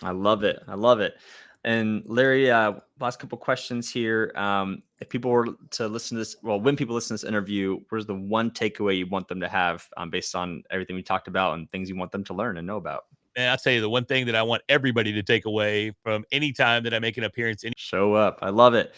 I love it. I love it. And Larry, last couple questions here. If people were to listen to this, well, when people listen to this interview, where's the one takeaway you want them to have based on everything we talked about and things you want them to learn and know about? And I'll tell you the one thing that I want everybody to take away from any time that I make an appearance in. Show up. I love it.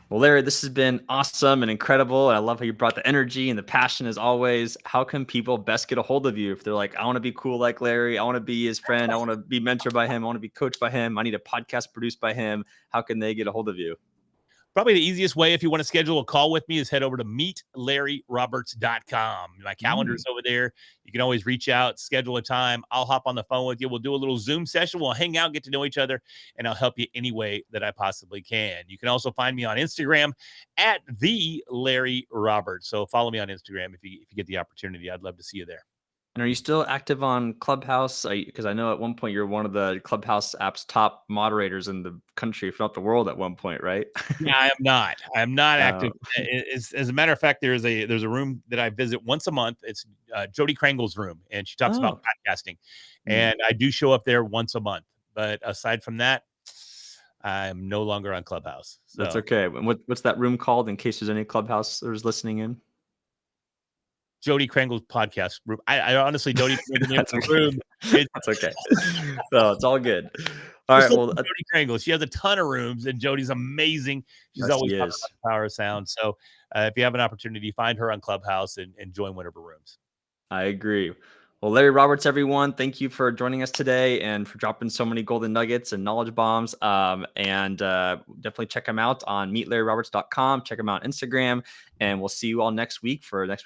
Well, Larry, this has been awesome and incredible. And I love how you brought the energy and the passion as always. How can people best get a hold of you if they're like, I want to be cool like Larry. I want to be his friend. I want to be mentored by him. I want to be coached by him. I need a podcast produced by him. How can they get a hold of you? Probably the easiest way, if you want to schedule a call with me, is head over to meetlarryroberts.com. My calendar's over there. You can always reach out, schedule a time. I'll hop on the phone with you. We'll do a little Zoom session. We'll hang out, get to know each other, and I'll help you any way that I possibly can. You can also find me on Instagram at the Larry Roberts. So follow me on Instagram if you get the opportunity. I'd love to see you there. And are you still active on Clubhouse? Because I know at one point you're one of the Clubhouse app's top moderators in the country, if not the world, at one point, right? Yeah, I am not. I am not Uh, active. As a matter of fact, there's a room that I visit once a month. It's Jody Krangle's room, and she talks about oh, podcasting. mm, And I do show up there once a month. But aside from that, I'm no longer on Clubhouse. that's So okay. And what's that room called in case there's any Clubhousers listening in? Jody Krangle's podcast room. I honestly don't even know the name of That's the okay. room. It's That's okay. No, it's all good. All just right. look Well, at Jody Krangle. She has a ton of rooms, and Jody's amazing. She's yes, always he talking is. about the power of sound. So if you have an opportunity, find her on Clubhouse and join one of her rooms. I agree. Well, Larry Roberts, everyone, thank you for joining us today and for dropping so many golden nuggets and knowledge bombs. And definitely check him out on meetlarryroberts.com. Check him out on Instagram. And we'll see you all next week for next week.